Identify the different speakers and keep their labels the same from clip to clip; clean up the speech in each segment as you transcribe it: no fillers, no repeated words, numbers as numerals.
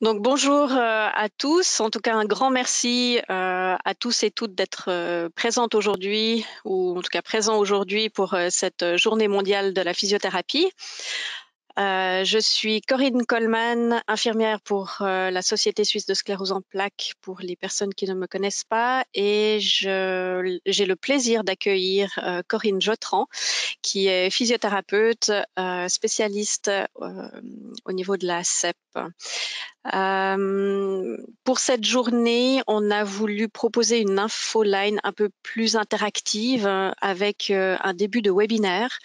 Speaker 1: Donc bonjour à tous, en tout cas un grand merci à tous et toutes d'être présentes aujourd'hui ou en tout cas présents aujourd'hui pour cette journée mondiale de la physiothérapie. Je suis Corinne Coleman, infirmière pour la Société suisse de sclérose en plaques pour les personnes qui ne me connaissent pas et j'ai le plaisir d'accueillir Corinne Jotran qui est physiothérapeute spécialiste au niveau de la CEP. Pour cette journée, on a voulu proposer une infoline un peu plus interactive avec un début de webinaire.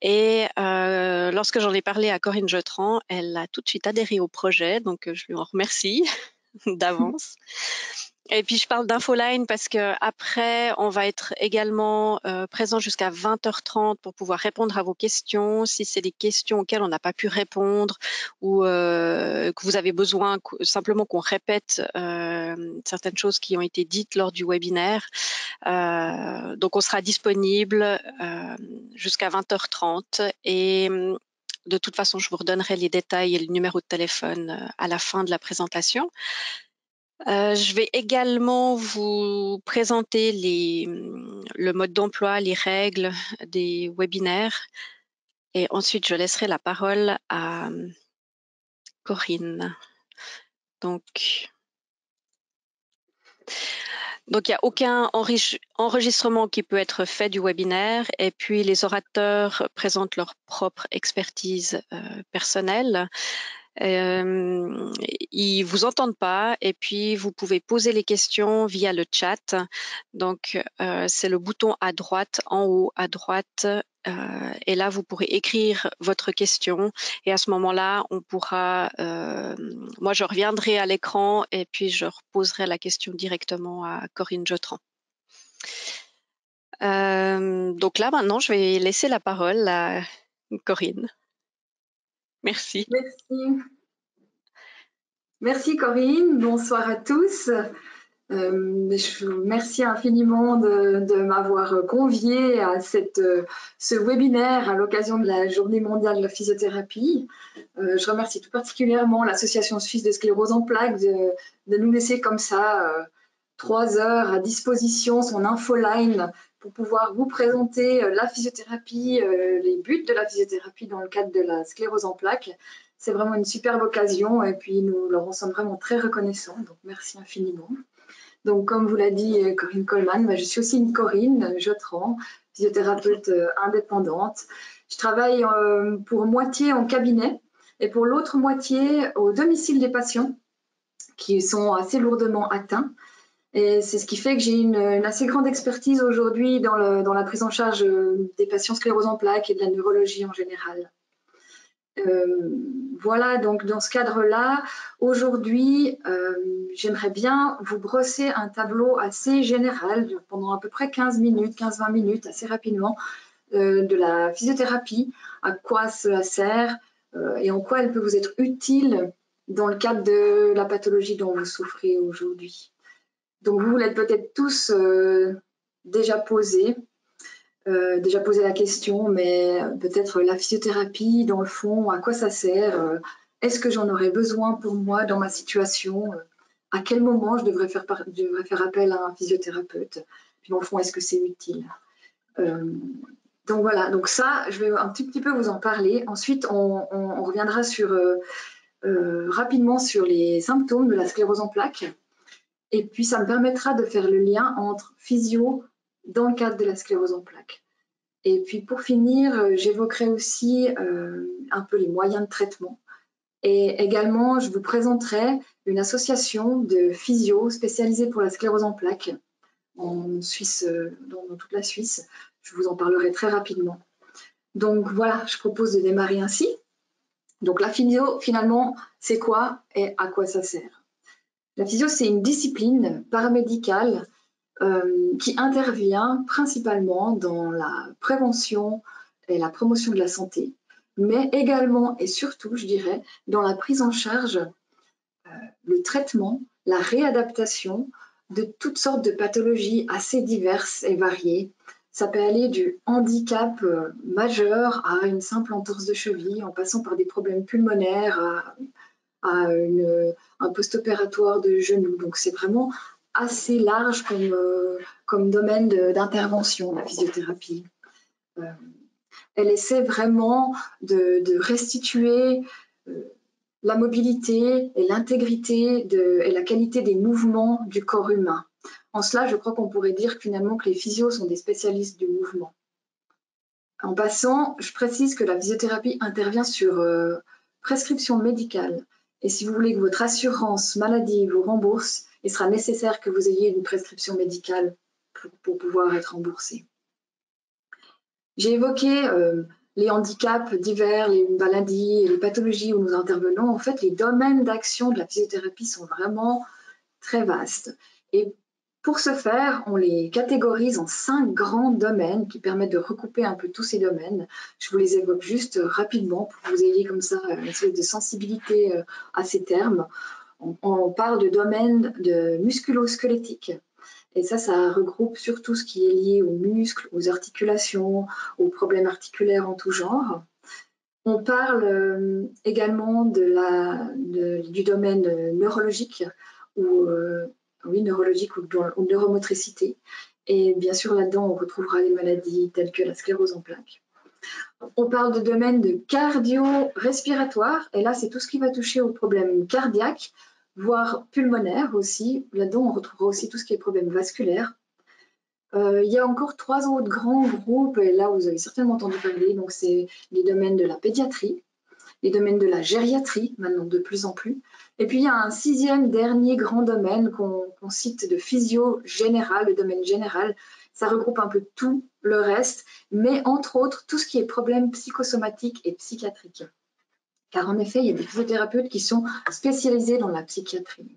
Speaker 1: Et lorsque j'en ai parlé à Corinne Jotran, elle a tout de suite adhéré au projet, donc je lui en remercie d'avance. Et puis je parle d'infoline parce que après on va être également présent jusqu'à 20h30 pour pouvoir répondre à vos questions. Si c'est des questions auxquelles on n'a pas pu répondre ou que vous avez besoin simplement qu'on répète certaines choses qui ont été dites lors du webinaire. Donc on sera disponible jusqu'à 20h30 et de toute façon je vous redonnerai les détails et le numéro de téléphone à la fin de la présentation. Je vais également vous présenter le mode d'emploi, les règles des webinaires et ensuite je laisserai la parole à Corinne. Donc il n'y a aucun enregistrement qui peut être fait du webinaire et puis les orateurs présentent leur propre expertise personnelle. Ils vous entendent pas et puis vous pouvez poser les questions via le chat. Donc c'est le bouton à droite, en haut à droite. Et là, vous pourrez écrire votre question et à ce moment-là, on pourra. Moi, je reviendrai à l'écran et puis je reposerai la question directement à Corinne Jotran. Donc là, maintenant, je vais laisser la parole à Corinne. Merci.
Speaker 2: Merci. Merci Corinne, bonsoir à tous. Je vous remercie infiniment de m'avoir conviée à ce webinaire à l'occasion de la Journée mondiale de la physiothérapie. Je remercie tout particulièrement l'Association suisse de sclérose en plaques de nous laisser comme ça 3 heures à disposition, son infoline, pour pouvoir vous présenter la physiothérapie, les buts de la physiothérapie dans le cadre de la sclérose en plaques. C'est vraiment une superbe occasion et puis nous leur en sommes vraiment très reconnaissants, donc merci infiniment. Donc comme vous l'a dit Corinne Coleman, je suis aussi une Corinne Jotran, physiothérapeute indépendante. Je travaille pour moitié en cabinet et pour l'autre moitié au domicile des patients qui sont assez lourdement atteints. Et c'est ce qui fait que j'ai une assez grande expertise aujourd'hui dans la prise en charge des patients sclérose en plaques et de la neurologie en général. Voilà, donc dans ce cadre-là, aujourd'hui, j'aimerais bien vous brosser un tableau assez général pendant à peu près 15 minutes, 15-20 minutes, assez rapidement, de la physiothérapie, à quoi cela sert et en quoi elle peut vous être utile dans le cadre de la pathologie dont vous souffrez aujourd'hui. Donc vous l'êtes peut-être tous déjà posé la question, mais peut-être la physiothérapie, dans le fond, à quoi ça sert? Est-ce que j'en aurais besoin pour moi dans ma situation? À quel moment je devrais faire appel à un physiothérapeute? Puis dans le fond, est-ce que c'est utile? Donc voilà, donc ça, je vais un petit peu vous en parler. Ensuite, on reviendra rapidement sur les symptômes de la sclérose en plaques. Et puis, ça me permettra de faire le lien entre physio dans le cadre de la sclérose en plaques. Et puis, pour finir, j'évoquerai aussi un peu les moyens de traitement. Et également, je vous présenterai une association de physio spécialisée pour la sclérose en plaques en Suisse, dans toute la Suisse. Je vous en parlerai très rapidement. Donc voilà, je propose de démarrer ainsi. Donc la physio, finalement, c'est quoi et à quoi ça sert? La physio, c'est une discipline paramédicale qui intervient principalement dans la prévention et la promotion de la santé, mais également et surtout, je dirais, dans la prise en charge, le traitement, la réadaptation de toutes sortes de pathologies assez diverses et variées. Ça peut aller du handicap majeur à une simple entorse de cheville, en passant par des problèmes pulmonaires, à un post-opératoire de genou. Donc c'est vraiment assez large comme domaine d'intervention, la physiothérapie. Elle essaie vraiment de restituer la mobilité et l'intégrité et la qualité des mouvements du corps humain. En cela, je crois qu'on pourrait dire finalement que les physios sont des spécialistes du mouvement. En passant, je précise que la physiothérapie intervient sur prescription médicale. Et si vous voulez que votre assurance maladie vous rembourse, il sera nécessaire que vous ayez une prescription médicale pour pouvoir être remboursé. J'ai évoqué les handicaps divers, les maladies et les pathologies où nous intervenons. En fait, les domaines d'action de la physiothérapie sont vraiment très vastes. Et pour ce faire, on les catégorise en 5 grands domaines qui permettent de recouper un peu tous ces domaines. Je vous les évoque juste rapidement pour que vous ayez comme ça une espèce de sensibilité à ces termes. On parle de domaine de musculo-squelettique. Et ça regroupe surtout ce qui est lié aux muscles, aux articulations, aux problèmes articulaires en tout genre. On parle également du domaine neurologique ou neurologique ou neuromotricité. Et bien sûr, là-dedans, on retrouvera les maladies telles que la sclérose en plaques. On parle de domaine de cardio-respiratoire. Et là, c'est tout ce qui va toucher aux problèmes cardiaques, voire pulmonaires aussi. Là-dedans, on retrouvera aussi tout ce qui est problème vasculaire. Il y a encore 3 autres grands groupes, et là, vous avez certainement entendu parler. Donc, c'est les domaines de la pédiatrie, les domaines de la gériatrie, maintenant de plus en plus. Et puis, il y a un 6e dernier grand domaine qu'on cite de physio général, le domaine général. Ça regroupe un peu tout le reste, mais entre autres, tout ce qui est problèmes psychosomatiques et psychiatriques. Car en effet, il y a des physiothérapeutes qui sont spécialisés dans la psychiatrie.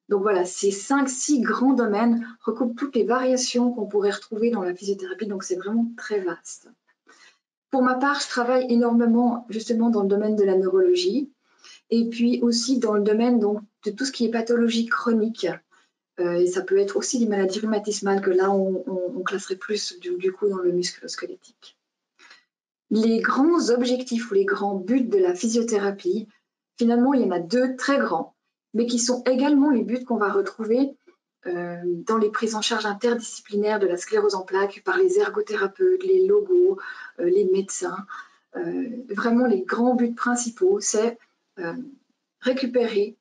Speaker 2: Donc voilà, ces 5-6 grands domaines recoupent toutes les variations qu'on pourrait retrouver dans la physiothérapie, donc c'est vraiment très vaste. Pour ma part, je travaille énormément justement dans le domaine de la neurologie et puis aussi dans le domaine donc, de tout ce qui est pathologie chronique. Et ça peut être aussi des maladies rhumatismales que là, on classerait plus du coup dans le musculo-squelettique. Les grands objectifs ou les grands buts de la physiothérapie, finalement, il y en a 2 très grands, mais qui sont également les buts qu'on va retrouver dans les prises en charge interdisciplinaires de la sclérose en plaques par les ergothérapeutes, les logos, les médecins. Vraiment, les grands buts principaux, c'est récupérer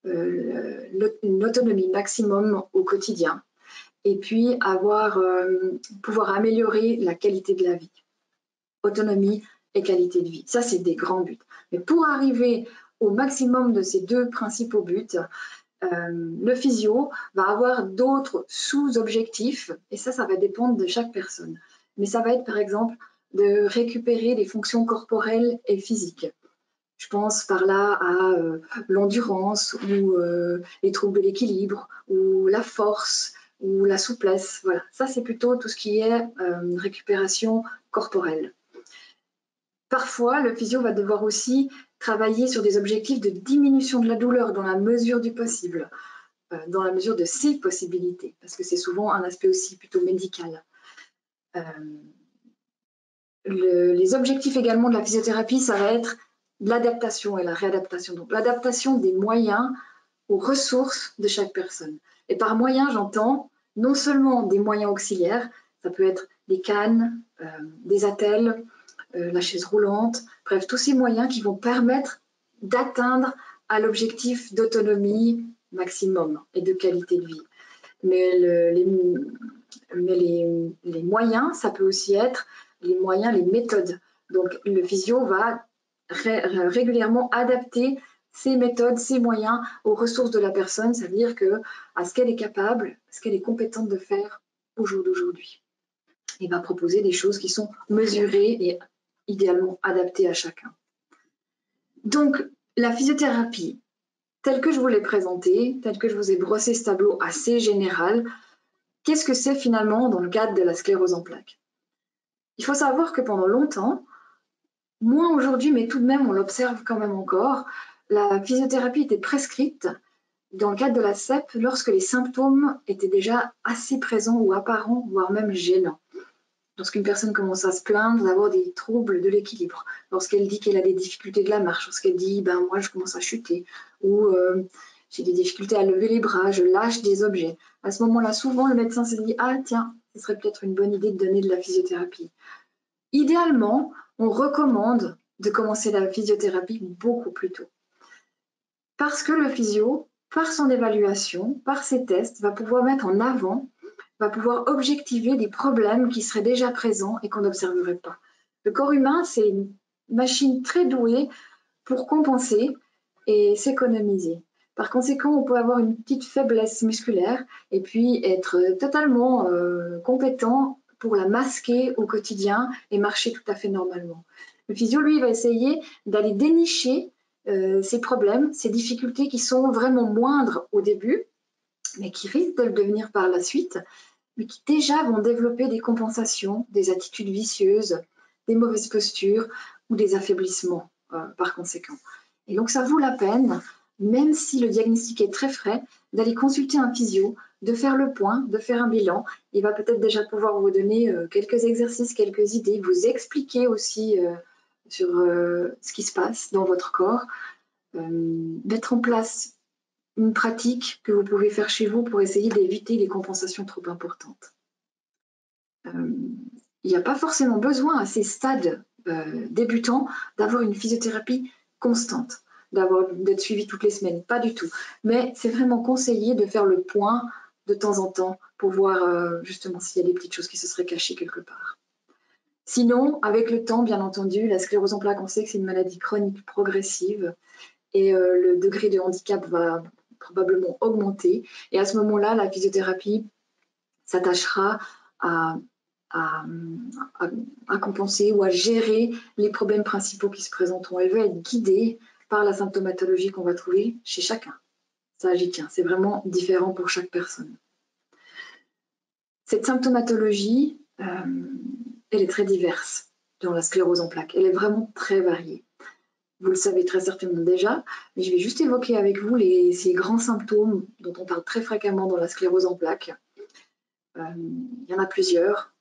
Speaker 2: une autonomie maximum au quotidien et puis pouvoir améliorer la qualité de la vie. Autonomie et qualité de vie. Ça, c'est des grands buts. Mais pour arriver au maximum de ces 2 principaux buts, le physio va avoir d'autres sous-objectifs et ça va dépendre de chaque personne. Mais ça va être par exemple de récupérer des fonctions corporelles et physiques. Je pense par là à l'endurance ou les troubles de l'équilibre ou la force ou la souplesse. Voilà, ça c'est plutôt tout ce qui est récupération corporelle. Parfois, le physio va devoir aussi travailler sur des objectifs de diminution de la douleur dans la mesure du possible, dans la mesure de ses possibilités, parce que c'est souvent un aspect aussi plutôt médical. Les objectifs également de la physiothérapie, ça va être l'adaptation et la réadaptation. Donc l'adaptation des moyens aux ressources de chaque personne. Et par moyens, j'entends non seulement des moyens auxiliaires, ça peut être des cannes, des attelles, la chaise roulante, bref, tous ces moyens qui vont permettre d'atteindre à l'objectif d'autonomie maximum et de qualité de vie. Mais les moyens, ça peut aussi être les moyens, les méthodes. Donc le physio va régulièrement adapter ses méthodes, ses moyens aux ressources de la personne, c'est-à-dire à ce qu'elle est capable, ce qu'elle est compétente de faire au jour d'aujourd'hui. Il va proposer des choses qui sont mesurées et idéalement adaptées à chacun. Donc, la physiothérapie, telle que je vous l'ai présentée, telle que je vous ai brossé ce tableau assez général, qu'est-ce que c'est finalement dans le cadre de la sclérose en plaques? Il faut savoir que pendant longtemps, moins aujourd'hui, mais tout de même, on l'observe quand même encore, la physiothérapie était prescrite dans le cadre de la CEP lorsque les symptômes étaient déjà assez présents ou apparents, voire même gênants. lorsqu'une personne commence à se plaindre d'avoir des troubles de l'équilibre, lorsqu'elle dit qu'elle a des difficultés de la marche, lorsqu'elle dit ben moi je commence à chuter, ou j'ai des difficultés à lever les bras, je lâche des objets. À ce moment-là, souvent le médecin se dit ah tiens, ce serait peut-être une bonne idée de donner de la physiothérapie. Idéalement, on recommande de commencer la physiothérapie beaucoup plus tôt. Parce que le physio, par son évaluation, par ses tests, va pouvoir mettre en avant, va pouvoir objectiver des problèmes qui seraient déjà présents et qu'on n'observerait pas. Le corps humain, c'est une machine très douée pour compenser et s'économiser. Par conséquent, on peut avoir une petite faiblesse musculaire et puis être totalement compétent pour la masquer au quotidien et marcher tout à fait normalement. Le physio, lui, va essayer d'aller dénicher ces problèmes, ces difficultés qui sont vraiment moindres au début, mais qui risquent de le devenir par la suite, mais qui déjà vont développer des compensations, des attitudes vicieuses, des mauvaises postures ou des affaiblissements par conséquent. Et donc ça vaut la peine, même si le diagnostic est très frais, d'aller consulter un physio, de faire le point, de faire un bilan. Il va peut-être déjà pouvoir vous donner quelques exercices, quelques idées, vous expliquer aussi sur ce qui se passe dans votre corps, mettre en place une pratique que vous pouvez faire chez vous pour essayer d'éviter les compensations trop importantes. Il n'y a pas forcément besoin à ces stades débutants d'avoir une physiothérapie constante, d'être suivi toutes les semaines, pas du tout. Mais c'est vraiment conseillé de faire le point de temps en temps pour voir justement s'il y a des petites choses qui se seraient cachées quelque part. Sinon, avec le temps, bien entendu, la sclérose en plaques, on sait que c'est une maladie chronique progressive et le degré de handicap va probablement augmenter. Et à ce moment-là, la physiothérapie s'attachera à compenser ou à gérer les problèmes principaux qui se présenteront. Elle va être guidée par la symptomatologie qu'on va trouver chez chacun. Ça, j'y tiens. C'est vraiment différent pour chaque personne. Cette symptomatologie, elle est très diverse dans la sclérose en plaques. Elle est vraiment très variée. Vous le savez très certainement déjà, mais je vais juste évoquer avec vous ces grands symptômes dont on parle très fréquemment dans la sclérose en plaques. Il y en a plusieurs.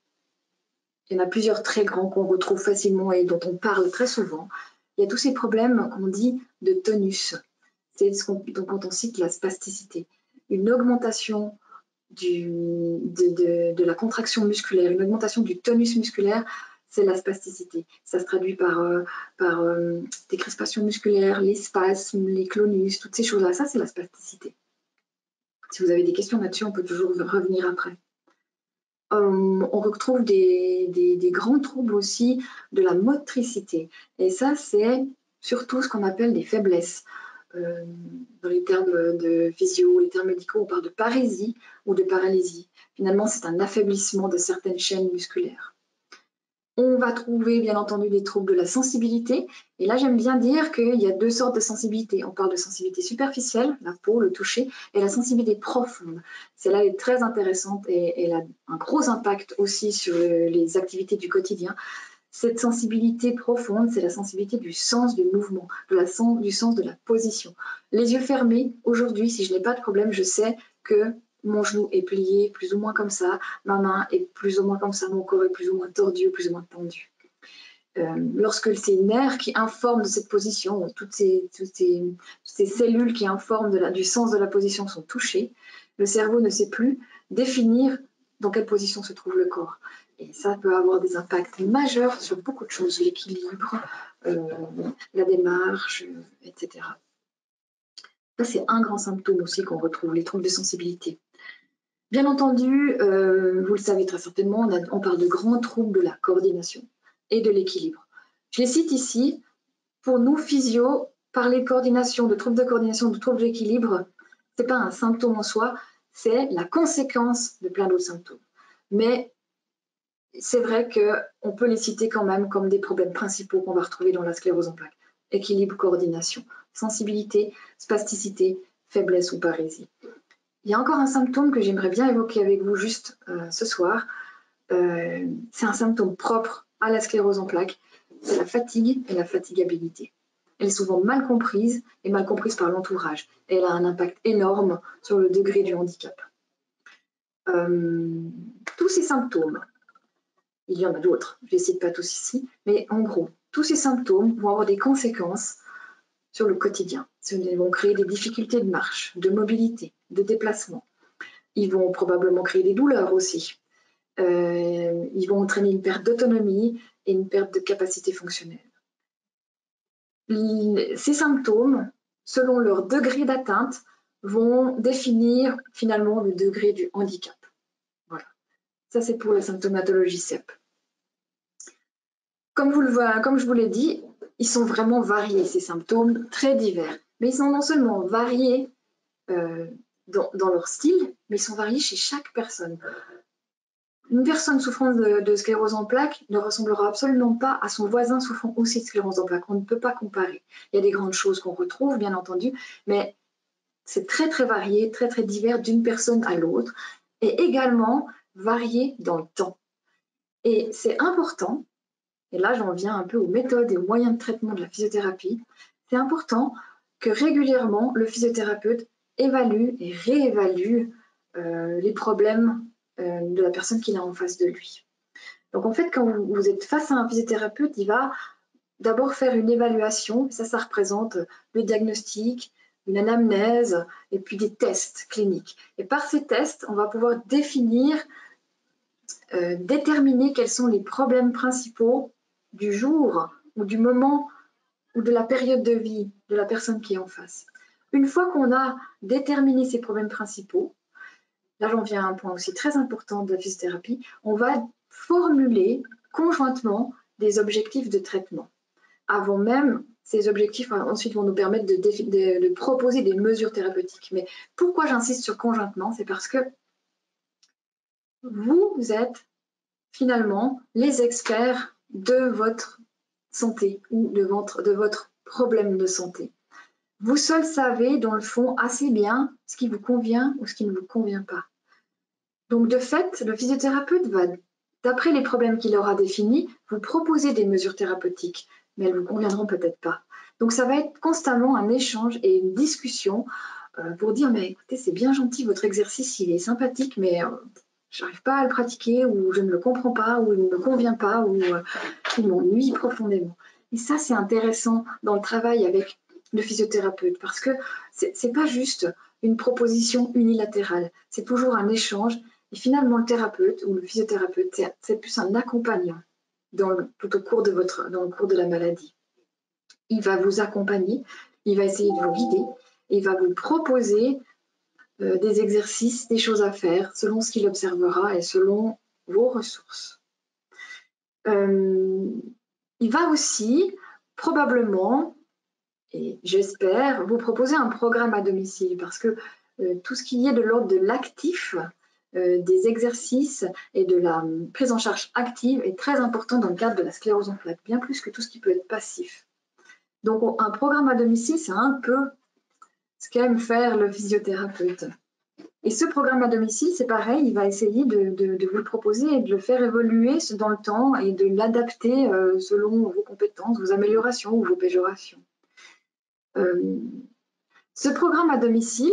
Speaker 2: Il y en a plusieurs très grands qu'on retrouve facilement et dont on parle très souvent. Il y a tous ces problèmes qu'on dit de tonus. C'est donc quand on cite la spasticité. Une augmentation de la contraction musculaire, une augmentation du tonus musculaire, c'est la spasticité. Ça se traduit par des crispations musculaires, les spasmes, les clonus, toutes ces choses-là. Ça, c'est la spasticité. Si vous avez des questions là-dessus, on peut toujours revenir après. On retrouve des grands troubles aussi de la motricité. Et ça, c'est surtout ce qu'on appelle des faiblesses. Dans les termes de physio, les termes médicaux, on parle de parésie ou de paralysie. Finalement, c'est un affaiblissement de certaines chaînes musculaires. On va trouver, bien entendu, des troubles de la sensibilité. Et là, j'aime bien dire qu'il y a deux sortes de sensibilité. On parle de sensibilité superficielle, la peau, le toucher, et la sensibilité profonde. Celle-là est très intéressante et elle a un gros impact aussi sur les activités du quotidien. Cette sensibilité profonde, c'est la sensibilité du sens du mouvement, du sens de la position. Les yeux fermés, aujourd'hui, si je n'ai pas de problème, je sais que mon genou est plié plus ou moins comme ça, ma main est plus ou moins comme ça, mon corps est plus ou moins tordu, plus ou moins tendu. Lorsque c'est une nerf qui informe de cette position, toutes ces cellules qui informent du sens de la position sont touchées, le cerveau ne sait plus définir dans quelle position se trouve le corps. Et ça peut avoir des impacts majeurs sur beaucoup de choses, l'équilibre, la démarche, etc. Ça, c'est un grand symptôme aussi qu'on retrouve, les troubles de sensibilité. Bien entendu, vous le savez très certainement, on parle de grands troubles de la coordination et de l'équilibre. Je les cite ici. Pour nous, physio, parler de coordination, de troubles de coordination, de troubles d'équilibre, ce n'est pas un symptôme en soi, c'est la conséquence de plein d'autres symptômes. Mais c'est vrai qu'on peut les citer quand même comme des problèmes principaux qu'on va retrouver dans la sclérose en plaques. Équilibre, coordination, sensibilité, spasticité, faiblesse ou parésie. Il y a encore un symptôme que j'aimerais bien évoquer avec vous juste ce soir. C'est un symptôme propre à la sclérose en plaques, c'est la fatigue et la fatigabilité. Elle est souvent mal comprise et mal comprise par l'entourage. Elle a un impact énorme sur le degré du handicap. Tous ces symptômes Il y en a d'autres, je ne les cite pas tous ici, mais en gros, tous ces symptômes vont avoir des conséquences sur le quotidien. Ils vont créer des difficultés de marche, de mobilité, de déplacement. Ils vont probablement créer des douleurs aussi. Ils vont entraîner une perte d'autonomie et une perte de capacité fonctionnelle. Ces symptômes, selon leur degré d'atteinte, vont définir finalement le degré du handicap. Voilà. Ça, c'est pour la symptomatologie CEP. Comme je vous l'ai dit, ils sont vraiment variés, ces symptômes, très divers. Mais ils sont non seulement variés dans leur style, mais ils sont variés chez chaque personne. Une personne souffrant de sclérose en plaques ne ressemblera absolument pas à son voisin souffrant aussi de sclérose en plaques. On ne peut pas comparer. Il y a des grandes choses qu'on retrouve, bien entendu, mais c'est très, très varié, très, très divers d'une personne à l'autre, et également varié dans le temps. Et c'est important, et là j'en viens un peu aux méthodes et aux moyens de traitement de la physiothérapie, c'est important que régulièrement le physiothérapeute évalue et réévalue les problèmes de la personne qu'il a en face de lui. Donc en fait, quand vous êtes face à un physiothérapeute, il va d'abord faire une évaluation, ça représente le diagnostic, une anamnèse et puis des tests cliniques. Et par ces tests, on va pouvoir définir, déterminer quels sont les problèmes principaux du jour ou du moment ou de la période de vie de la personne qui est en face. Une fois qu'on a déterminé ces problèmes principaux, là j'en viens à un point aussi très important de la physiothérapie, on va formuler conjointement des objectifs de traitement. Avant même, ces objectifs ensuite vont nous permettre de proposer des mesures thérapeutiques. Mais pourquoi j'insiste sur conjointement? C'est parce que vous êtes finalement les experts de votre santé ou de votre problème de santé. Vous seuls savez, dans le fond, assez bien ce qui vous convient ou ce qui ne vous convient pas. Donc, de fait, le physiothérapeute va, d'après les problèmes qu'il aura définis, vous proposer des mesures thérapeutiques, mais elles ne vous conviendront peut-être pas. Donc, ça va être constamment un échange et une discussion pour dire, mais écoutez, c'est bien gentil, votre exercice, il est sympathique, mais je n'arrive pas à le pratiquer, ou je ne le comprends pas, ou il ne me convient pas, ou il m'ennuie profondément. Et ça, c'est intéressant dans le travail avec le physiothérapeute, parce que ce n'est pas juste une proposition unilatérale, c'est toujours un échange. Et finalement, le thérapeute ou le physiothérapeute, c'est plus un accompagnant tout au cours dans le cours de la maladie. Il va vous accompagner, il va essayer de vous guider, et il va vous proposer des exercices, des choses à faire selon ce qu'il observera et selon vos ressources. Il va aussi probablement, et j'espère, vous proposer un programme à domicile parce que tout ce qui est de l'ordre de l'actif, des exercices et de la prise en charge active est très important dans le cadre de la sclérose en plaques, bien plus que tout ce qui peut être passif. Donc un programme à domicile, c'est un peu ce qu'aime faire le physiothérapeute. Et ce programme à domicile, c'est pareil, il va essayer de vous le proposer et de le faire évoluer dans le temps et de l'adapter selon vos compétences, vos améliorations ou vos péjorations. Ce programme à domicile,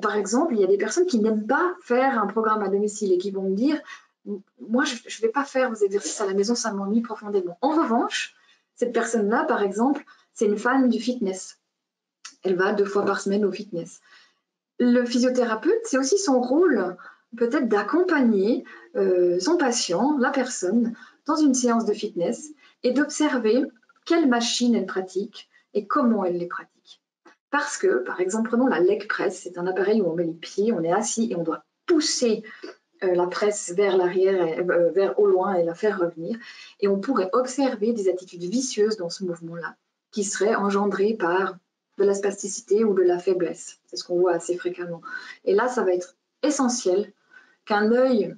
Speaker 2: par exemple, il y a des personnes qui n'aiment pas faire un programme à domicile et qui vont me dire « Moi, je ne vais pas faire vos exercices à la maison, ça m'ennuie profondément. » En revanche, cette personne-là, par exemple, c'est une fan du fitness. Elle va 2 fois par semaine au fitness. Le physiothérapeute, c'est aussi son rôle peut-être d'accompagner son patient, la personne, dans une séance de fitness et d'observer quelles machines elle pratique et comment elle les pratique. Parce que, par exemple, prenons la leg press, c'est un appareil où on met les pieds, on est assis et on doit pousser la presse vers l'arrière, vers au loin et la faire revenir. Et on pourrait observer des attitudes vicieuses dans ce mouvement-là, qui seraient engendrées par de la spasticité ou de la faiblesse. C'est ce qu'on voit assez fréquemment. Et là, ça va être essentiel qu'un œil,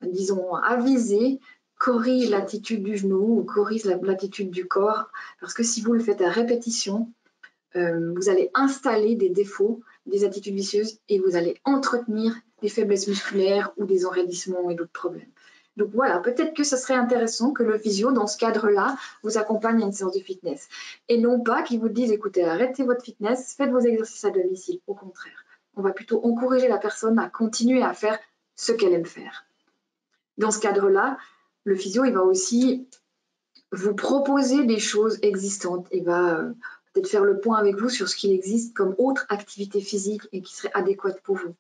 Speaker 2: disons, avisé, corrige l'attitude du genou ou corrige l'attitude du corps, parce que si vous le faites à répétition, vous allez installer des défauts, des attitudes vicieuses et vous allez entretenir des faiblesses musculaires ou des enraidissements et d'autres problèmes. Donc voilà, peut-être que ce serait intéressant que le physio, dans ce cadre-là, vous accompagne à une séance de fitness. Et non pas qu'il vous dise, écoutez, arrêtez votre fitness, faites vos exercices à domicile. Au contraire, on va plutôt encourager la personne à continuer à faire ce qu'elle aime faire. Dans ce cadre-là, le physio, il va aussi vous proposer des choses existantes. Il va peut-être faire le point avec vous sur ce qu'il existe comme autre activité physique et qui serait adéquate pour vous.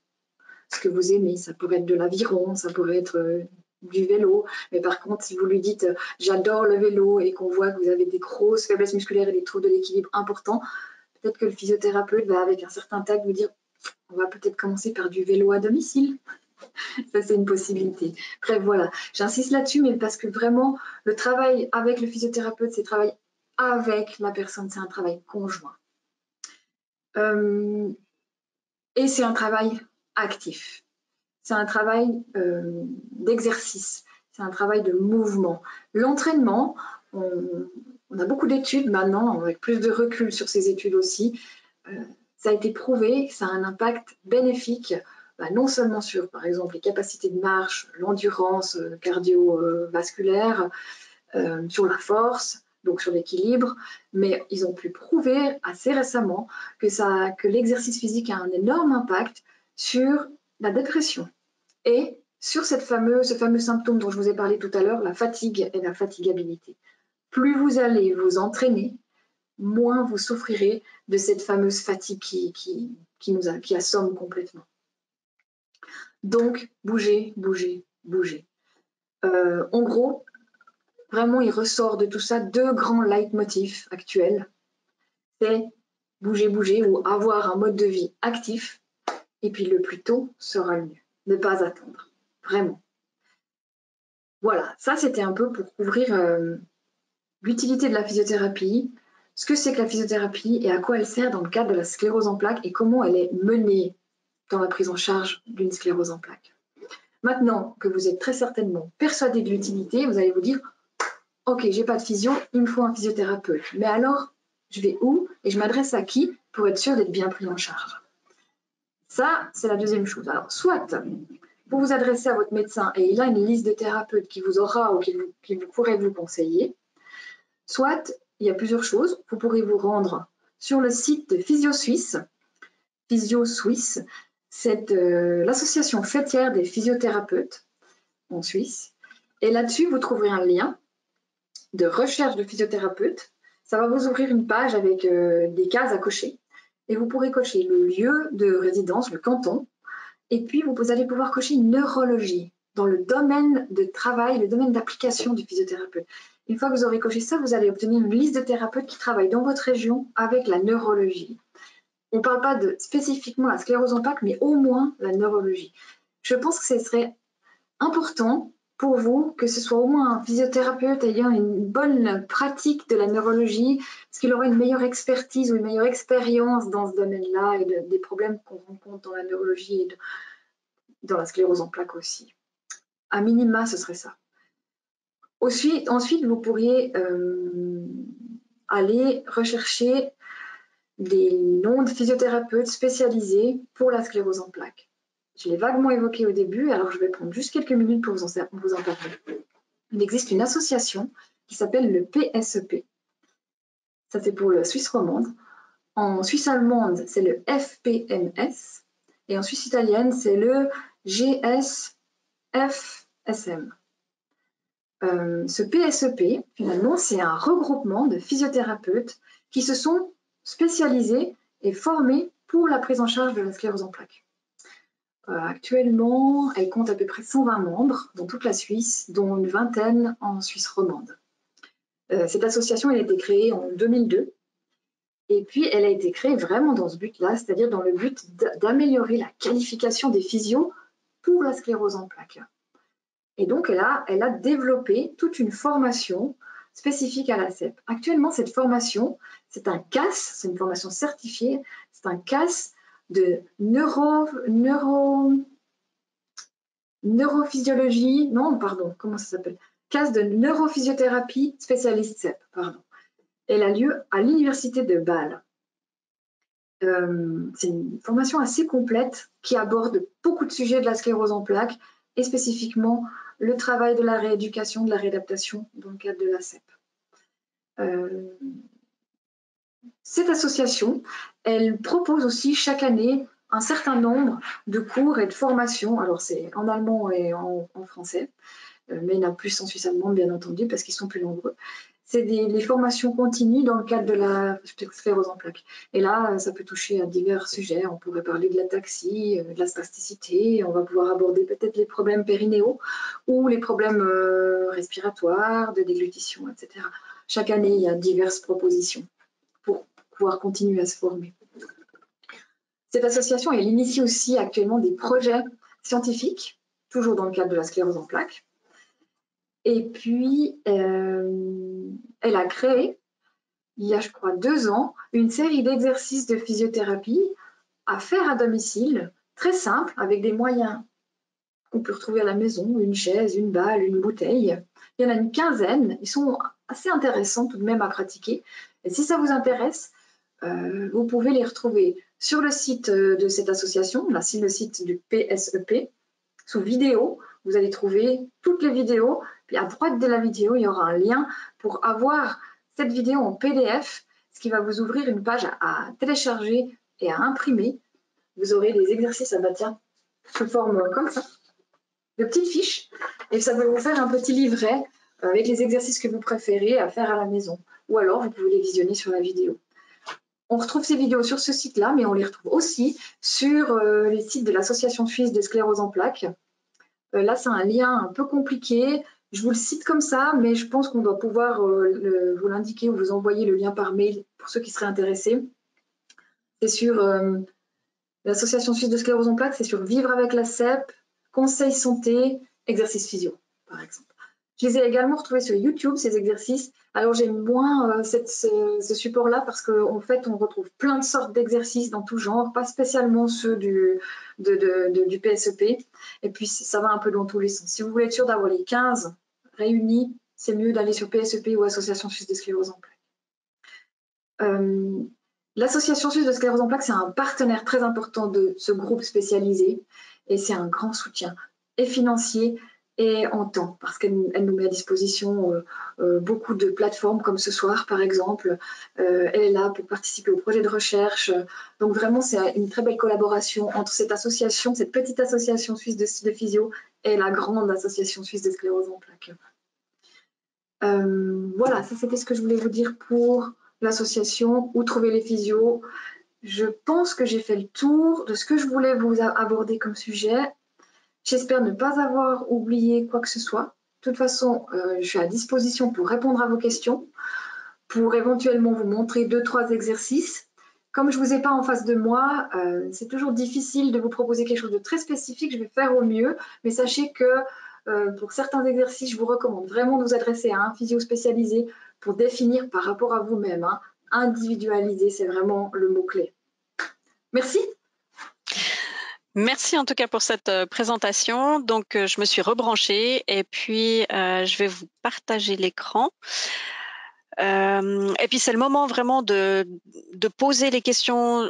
Speaker 2: Ce que vous aimez, ça pourrait être de l'aviron, ça pourrait être du vélo. Mais par contre, si vous lui dites j'adore le vélo et qu'on voit que vous avez des grosses faiblesses musculaires et des troubles de l'équilibre importants, peut-être que le physiothérapeute va, avec un certain tact, vous dire on va peut-être commencer par du vélo à domicile. Ça, c'est une possibilité. Bref, voilà, j'insiste là-dessus, mais parce que vraiment, le travail avec le physiothérapeute, c'est le travail avec la personne, c'est un travail conjoint. Et c'est un travail actif. C'est un travail d'exercice, c'est un travail de mouvement. L'entraînement, on a beaucoup d'études maintenant, avec plus de recul sur ces études aussi. Ça a été prouvé que ça a un impact bénéfique, non seulement sur, par exemple, les capacités de marche, l'endurance cardiovasculaire, sur la force, donc sur l'équilibre, mais ils ont pu prouver assez récemment que l'exercice physique a un énorme impact sur la dépression et sur ce fameux symptôme dont je vous ai parlé tout à l'heure, la fatigue et la fatigabilité. Plus vous allez vous entraîner, moins vous souffrirez de cette fameuse fatigue qui assomme complètement. Donc, bougez, bougez, bougez. En gros, vraiment, il ressort de tout ça 2 grands leitmotifs actuels. C'est bouger, bouger ou avoir un mode de vie actif. Et puis le plus tôt sera le mieux. Ne pas attendre. Vraiment. Voilà, ça c'était un peu pour couvrir l'utilité de la physiothérapie, ce que c'est que la physiothérapie et à quoi elle sert dans le cadre de la sclérose en plaques et comment elle est menée dans la prise en charge d'une sclérose en plaques. Maintenant que vous êtes très certainement persuadé de l'utilité, vous allez vous dire « Ok, j'ai pas de physio, il me faut un physiothérapeute. Mais alors, je vais où et je m'adresse à qui pour être sûr d'être bien pris en charge ?» Ça, c'est la deuxième chose. Alors, soit vous vous adressez à votre médecin et il a une liste de thérapeutes qui vous aura ou qui pourrait vous conseiller, soit il y a plusieurs choses. Vous pourrez vous rendre sur le site de Physio Suisse. Physio Suisse, c'est l'association fêtière des physiothérapeutes en Suisse. Et là-dessus, vous trouverez un lien de recherche de physiothérapeute. Ça va vous ouvrir une page avec des cases à cocher. Et vous pourrez cocher le lieu de résidence, le canton. Et puis, vous allez pouvoir cocher une neurologie dans le domaine de travail, le domaine d'application du physiothérapeute. Une fois que vous aurez coché ça, vous allez obtenir une liste de thérapeutes qui travaillent dans votre région avec la neurologie. On ne parle pas de spécifiquement la sclérose en plaques, mais au moins la neurologie. Je pense que ce serait important pour vous que ce soit au moins un physiothérapeute ayant une bonne pratique de la neurologie, parce qu'il aura une meilleure expertise ou une meilleure expérience dans ce domaine-là et des problèmes qu'on rencontre dans la neurologie et dans la sclérose en plaques aussi. À minima, ce serait ça. Ensuite, vous pourriez aller rechercher des noms de physiothérapeutes spécialisés pour la sclérose en plaques. Je l'ai vaguement évoqué au début, alors je vais prendre juste quelques minutes pour vous en parler. Il existe une association qui s'appelle le PSEP. Ça, c'est pour la Suisse romande. En Suisse allemande, c'est le FPMS. Et en Suisse italienne, c'est le GSFSM. Ce PSEP, finalement, c'est un regroupement de physiothérapeutes qui se sont spécialisés et formés pour la prise en charge de la sclérose en plaques. Actuellement, elle compte à peu près 120 membres dans toute la Suisse, dont une vingtaine en Suisse romande. Cette association elle a été créée en 2002 et puis elle a été créée vraiment dans ce but-là, c'est-à-dire dans le but d'améliorer la qualification des physios pour la sclérose en plaques. Et donc, elle a développé toute une formation spécifique à la CEP. Actuellement, cette formation, c'est un CAS, c'est une formation certifiée, c'est un CAS de neurophysiologie, non, pardon, comment ça s'appelle? CAS de neurophysiothérapie spécialiste CEP, pardon. Elle a lieu à l'université de Bâle. C'est une formation assez complète qui aborde beaucoup de sujets de la sclérose en plaques et spécifiquement le travail de la rééducation, de la réadaptation dans le cadre de la CEP. Cette association, elle propose aussi chaque année un certain nombre de cours et de formations. Alors, c'est en allemand et en français, mais il y en a plus en suisse allemande, bien entendu, parce qu'ils sont plus nombreux. C'est les formations continues dans le cadre de la sclérose en plaques. Et là, ça peut toucher à divers sujets. On pourrait parler de l'ataxie, de la spasticité. On va pouvoir aborder peut-être les problèmes périnéaux ou les problèmes respiratoires, de déglutition, etc. Chaque année, il y a diverses propositions pour pouvoir continuer à se former. Cette association, elle initie aussi actuellement des projets scientifiques, toujours dans le cadre de la sclérose en plaques. Et puis, elle a créé, il y a, je crois, 2 ans, une série d'exercices de physiothérapie à faire à domicile, très simples, avec des moyens qu'on peut retrouver à la maison, une chaise, une balle, une bouteille. Il y en a une quinzaine, ils sont assez intéressants tout de même à pratiquer. Et si ça vous intéresse, vous pouvez les retrouver sur le site de cette association, là, c'est le site du PSEP, sous vidéo. Vous allez trouver toutes les vidéos. Puis à droite de la vidéo, il y aura un lien pour avoir cette vidéo en PDF, ce qui va vous ouvrir une page à télécharger et à imprimer. Vous aurez des exercices à bâtir sous forme comme ça, de petites fiches, et ça va vous faire un petit livret avec les exercices que vous préférez à faire à la maison. Ou alors, vous pouvez les visionner sur la vidéo. On retrouve ces vidéos sur ce site-là, mais on les retrouve aussi sur les sites de l'Association suisse de sclérose en plaques. Là, c'est un lien un peu compliqué. Je vous le cite comme ça, mais je pense qu'on doit pouvoir vous l'indiquer ou vous envoyer le lien par mail pour ceux qui seraient intéressés. C'est sur l'Association suisse de sclérose en plaques, c'est sur Vivre avec la CEP, Conseil santé, exercice physio, par exemple. Je les ai également retrouvés sur YouTube, ces exercices. Alors, j'aime moins ce support-là parce qu'en fait, on retrouve plein de sortes d'exercices dans tout genre, pas spécialement ceux du PSEP. Et puis, ça va un peu dans tous les sens. Si vous voulez être sûr d'avoir les 15 réunis, c'est mieux d'aller sur PSEP ou Association suisse de sclérose en plaques. L'Association suisse de sclérose en plaques, c'est un partenaire très important de ce groupe spécialisé et c'est un grand soutien et financier et en temps, parce qu'elle nous met à disposition beaucoup de plateformes comme ce soir, par exemple. Elle est là pour participer au projet de recherche. Donc vraiment, c'est une très belle collaboration entre cette association, cette petite association suisse de physio et la grande association suisse de sclérose en plaques. Voilà, ça c'était ce que je voulais vous dire pour l'association, où trouver les physios. Je pense que j'ai fait le tour de ce que je voulais vous aborder comme sujet. J'espère ne pas avoir oublié quoi que ce soit. De toute façon, je suis à disposition pour répondre à vos questions, pour éventuellement vous montrer 2-3 exercices. Comme je ne vous ai pas en face de moi, c'est toujours difficile de vous proposer quelque chose de très spécifique. Je vais faire au mieux, mais sachez que pour certains exercices, je vous recommande vraiment de vous adresser à un physio spécialisé pour définir par rapport à vous-même. Hein. Individualiser, c'est vraiment le mot-clé. Merci.
Speaker 1: Merci en tout cas pour cette présentation. Donc, je me suis rebranchée et puis je vais vous partager l'écran. Et puis, c'est le moment vraiment de poser les questions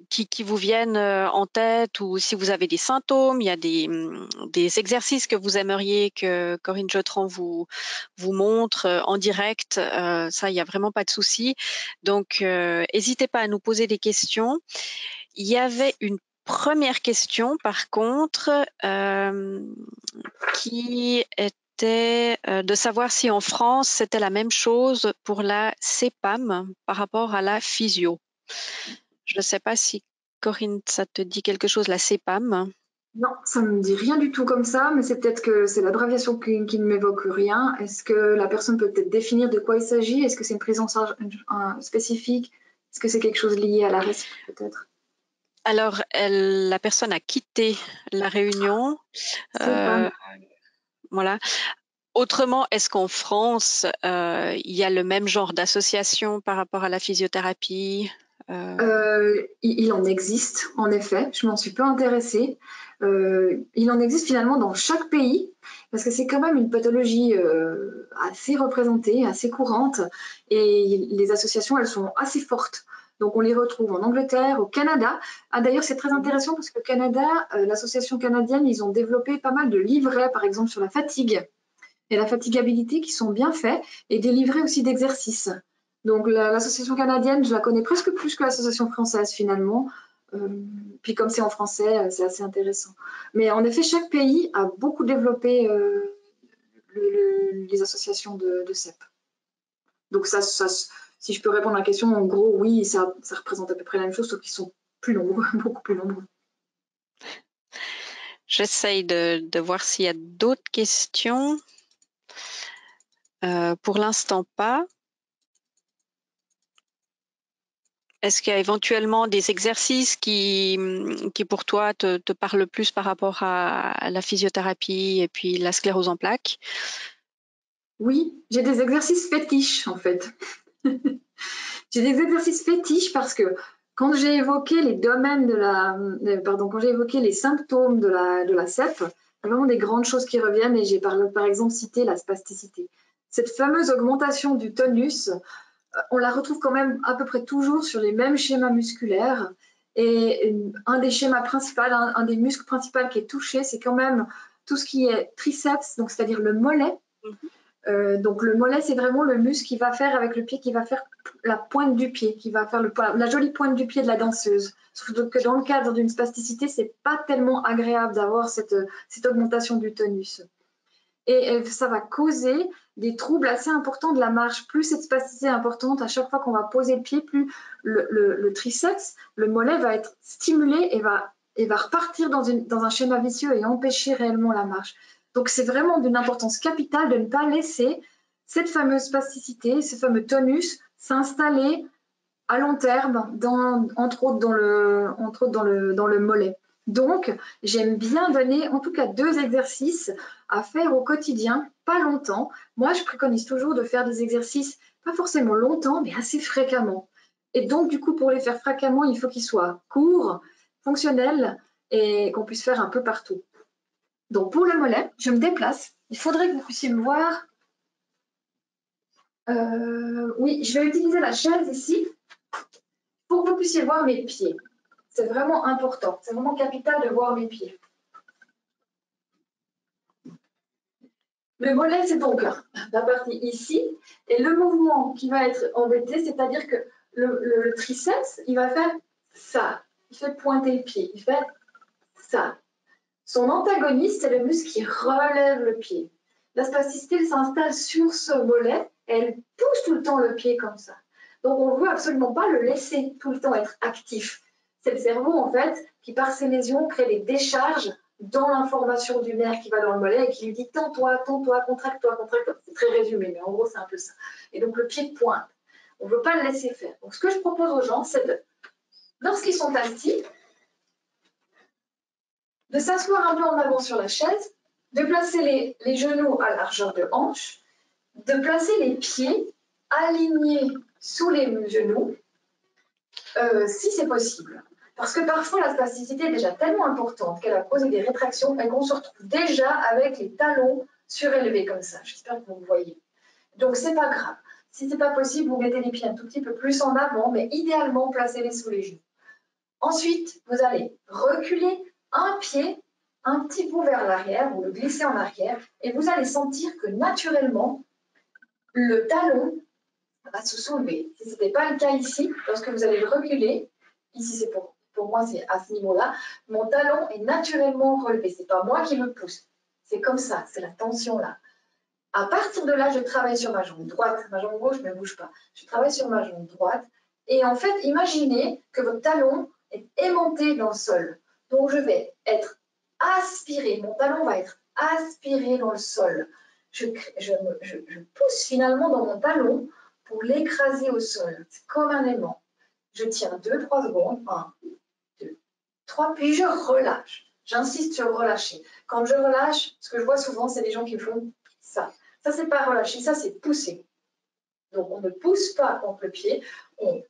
Speaker 1: qui vous viennent en tête, ou si vous avez des symptômes, il y a des exercices que vous aimeriez que Corinne Jotran vous montre en direct. Ça, il n'y a vraiment pas de souci. Donc, n'hésitez pas à nous poser des questions. Il y avait une première question, par contre, qui était de savoir si en France, c'était la même chose pour la CPAM par rapport à la physio. Je ne sais pas si, Corinne, ça te dit quelque chose, la CPAM?
Speaker 2: Non, ça ne me dit rien du tout comme ça, mais c'est peut-être que c'est l'abréviation qui ne m'évoque rien. Est-ce que la personne peut peut-être définir de quoi il s'agit? Est-ce que c'est une prise en charge spécifique? Est-ce que c'est quelque chose lié à la RESP, peut-être?
Speaker 1: Alors, la personne a quitté la réunion.
Speaker 2: CPAM.
Speaker 1: Voilà. Autrement, est-ce qu'en France, il y a le même genre d'association par rapport à la physiothérapie?
Speaker 2: Il en existe, en effet. Je m'en suis peu intéressée. Il en existe finalement dans chaque pays, parce que c'est quand même une pathologie assez représentée, assez courante, et les associations, elles sont assez fortes. Donc on les retrouve en Angleterre, au Canada. Ah, d'ailleurs, c'est très intéressant parce qu'au Canada, l'association canadienne, ils ont développé pas mal de livrets, par exemple sur la fatigue et la fatigabilité, qui sont bien faits, et des livrets aussi d'exercices. Donc l'association canadienne, je la connais presque plus que l'association française finalement. Puis comme c'est en français, c'est assez intéressant. Mais en effet, chaque pays a beaucoup développé les associations de CEP. Donc ça, si je peux répondre à la question, en gros, oui, ça représente à peu près la même chose, sauf qu'ils sont plus nombreux, beaucoup plus nombreux.
Speaker 1: J'essaye de voir s'il y a d'autres questions. Pour l'instant, pas. Est-ce qu'il y a éventuellement des exercices qui pour toi, te parlent plus par rapport à la physiothérapie et puis la sclérose en plaques?
Speaker 2: Oui, j'ai des exercices fétiches, en fait. J'ai des exercices fétiches parce que quand j'ai évoqué les domaines quand j'ai évoqué les symptômes de la CEP, il y a vraiment des grandes choses qui reviennent et j'ai par exemple cité la spasticité. Cette fameuse augmentation du tonus, on la retrouve quand même à peu près toujours sur les mêmes schémas musculaires. Et un des schémas principaux, un des muscles principaux qui est touché, c'est quand même tout ce qui est triceps, donc c'est-à-dire le mollet. Donc le mollet, c'est vraiment le muscle qui va faire avec le pied, qui va faire la pointe du pied, qui va faire la jolie pointe du pied de la danseuse. Sauf que dans le cadre d'une spasticité, c'est pas tellement agréable d'avoir cette augmentation du tonus. Et ça va causer des troubles assez importants de la marche. Plus cette spasticité est importante, à chaque fois qu'on va poser le pied, plus le triceps, le mollet va être stimulé et va repartir dans un schéma vicieux et empêcher réellement la marche. Donc c'est vraiment d'une importance capitale de ne pas laisser cette fameuse spasticité, ce fameux tonus s'installer à long terme, entre autres dans le mollet. Donc, j'aime bien donner en tout cas 2 exercices à faire au quotidien, pas longtemps. Moi, je préconise toujours de faire des exercices, pas forcément longtemps, mais assez fréquemment. Et donc, du coup, pour les faire fréquemment, il faut qu'ils soient courts, fonctionnels et qu'on puisse faire un peu partout. Donc, pour le mollet, je me déplace. Il faudrait que vous puissiez me voir. Oui, je vais utiliser la chaise ici pour que vous puissiez voir mes pieds. C'est vraiment important, c'est vraiment capital de voir mes pieds. Le mollet, c'est donc la partie ici, et le mouvement qui va être embêté, c'est-à-dire que le triceps, il va faire ça, il fait pointer le pied, il fait ça. Son antagoniste, c'est le muscle qui relève le pied. La spasticité, elle s'installe sur ce mollet, et elle pousse tout le temps le pied comme ça. Donc, on ne veut absolument pas le laisser tout le temps être actif. C'est le cerveau, en fait, qui, par ses lésions, crée des décharges dans l'information du nerf qui va dans le mollet et qui lui dit tends-toi, contracte-toi, contracte-toi. C'est très résumé, mais en gros, c'est un peu ça. Et donc, le pied pointe. On ne veut pas le laisser faire. Donc, ce que je propose aux gens, c'est lorsqu'ils sont assis, de s'asseoir un peu en avant sur la chaise, de placer les genoux à largeur de hanche, de placer les pieds alignés sous les genoux, si c'est possible. Parce que parfois, la spasticité est déjà tellement importante qu'elle a causé des rétractions et qu'on se retrouve déjà avec les talons surélevés comme ça. J'espère que vous me voyez. Donc, c'est pas grave. Si c'est pas possible, vous mettez les pieds un tout petit peu plus en avant, mais idéalement, placez-les sous les genoux. Ensuite, vous allez reculer un pied un petit peu vers l'arrière ou le glisser en arrière et vous allez sentir que naturellement, le talon va se soulever. Si ce n'était pas le cas ici, lorsque vous allez le reculer, ici c'est pour moi c'est à ce niveau-là, mon talon est naturellement relevé. Ce n'est pas moi qui me pousse. C'est comme ça, c'est la tension là. À partir de là, je travaille sur ma jambe droite. Ma jambe gauche ne bouge pas. Je travaille sur ma jambe droite. Et en fait, imaginez que votre talon est aimanté dans le sol. Donc, je vais être aspiré. Mon talon va être aspiré dans le sol. Je pousse finalement dans mon talon pour l'écraser au sol. C'est comme un aimant. Je tiens 2-3 secondes. 1, 2, 3. Puis je relâche. J'insiste sur relâcher. Quand je relâche, ce que je vois souvent, c'est des gens qui font ça. Ça, c'est pas relâcher, ça, c'est pousser. Donc, on ne pousse pas contre le pied, on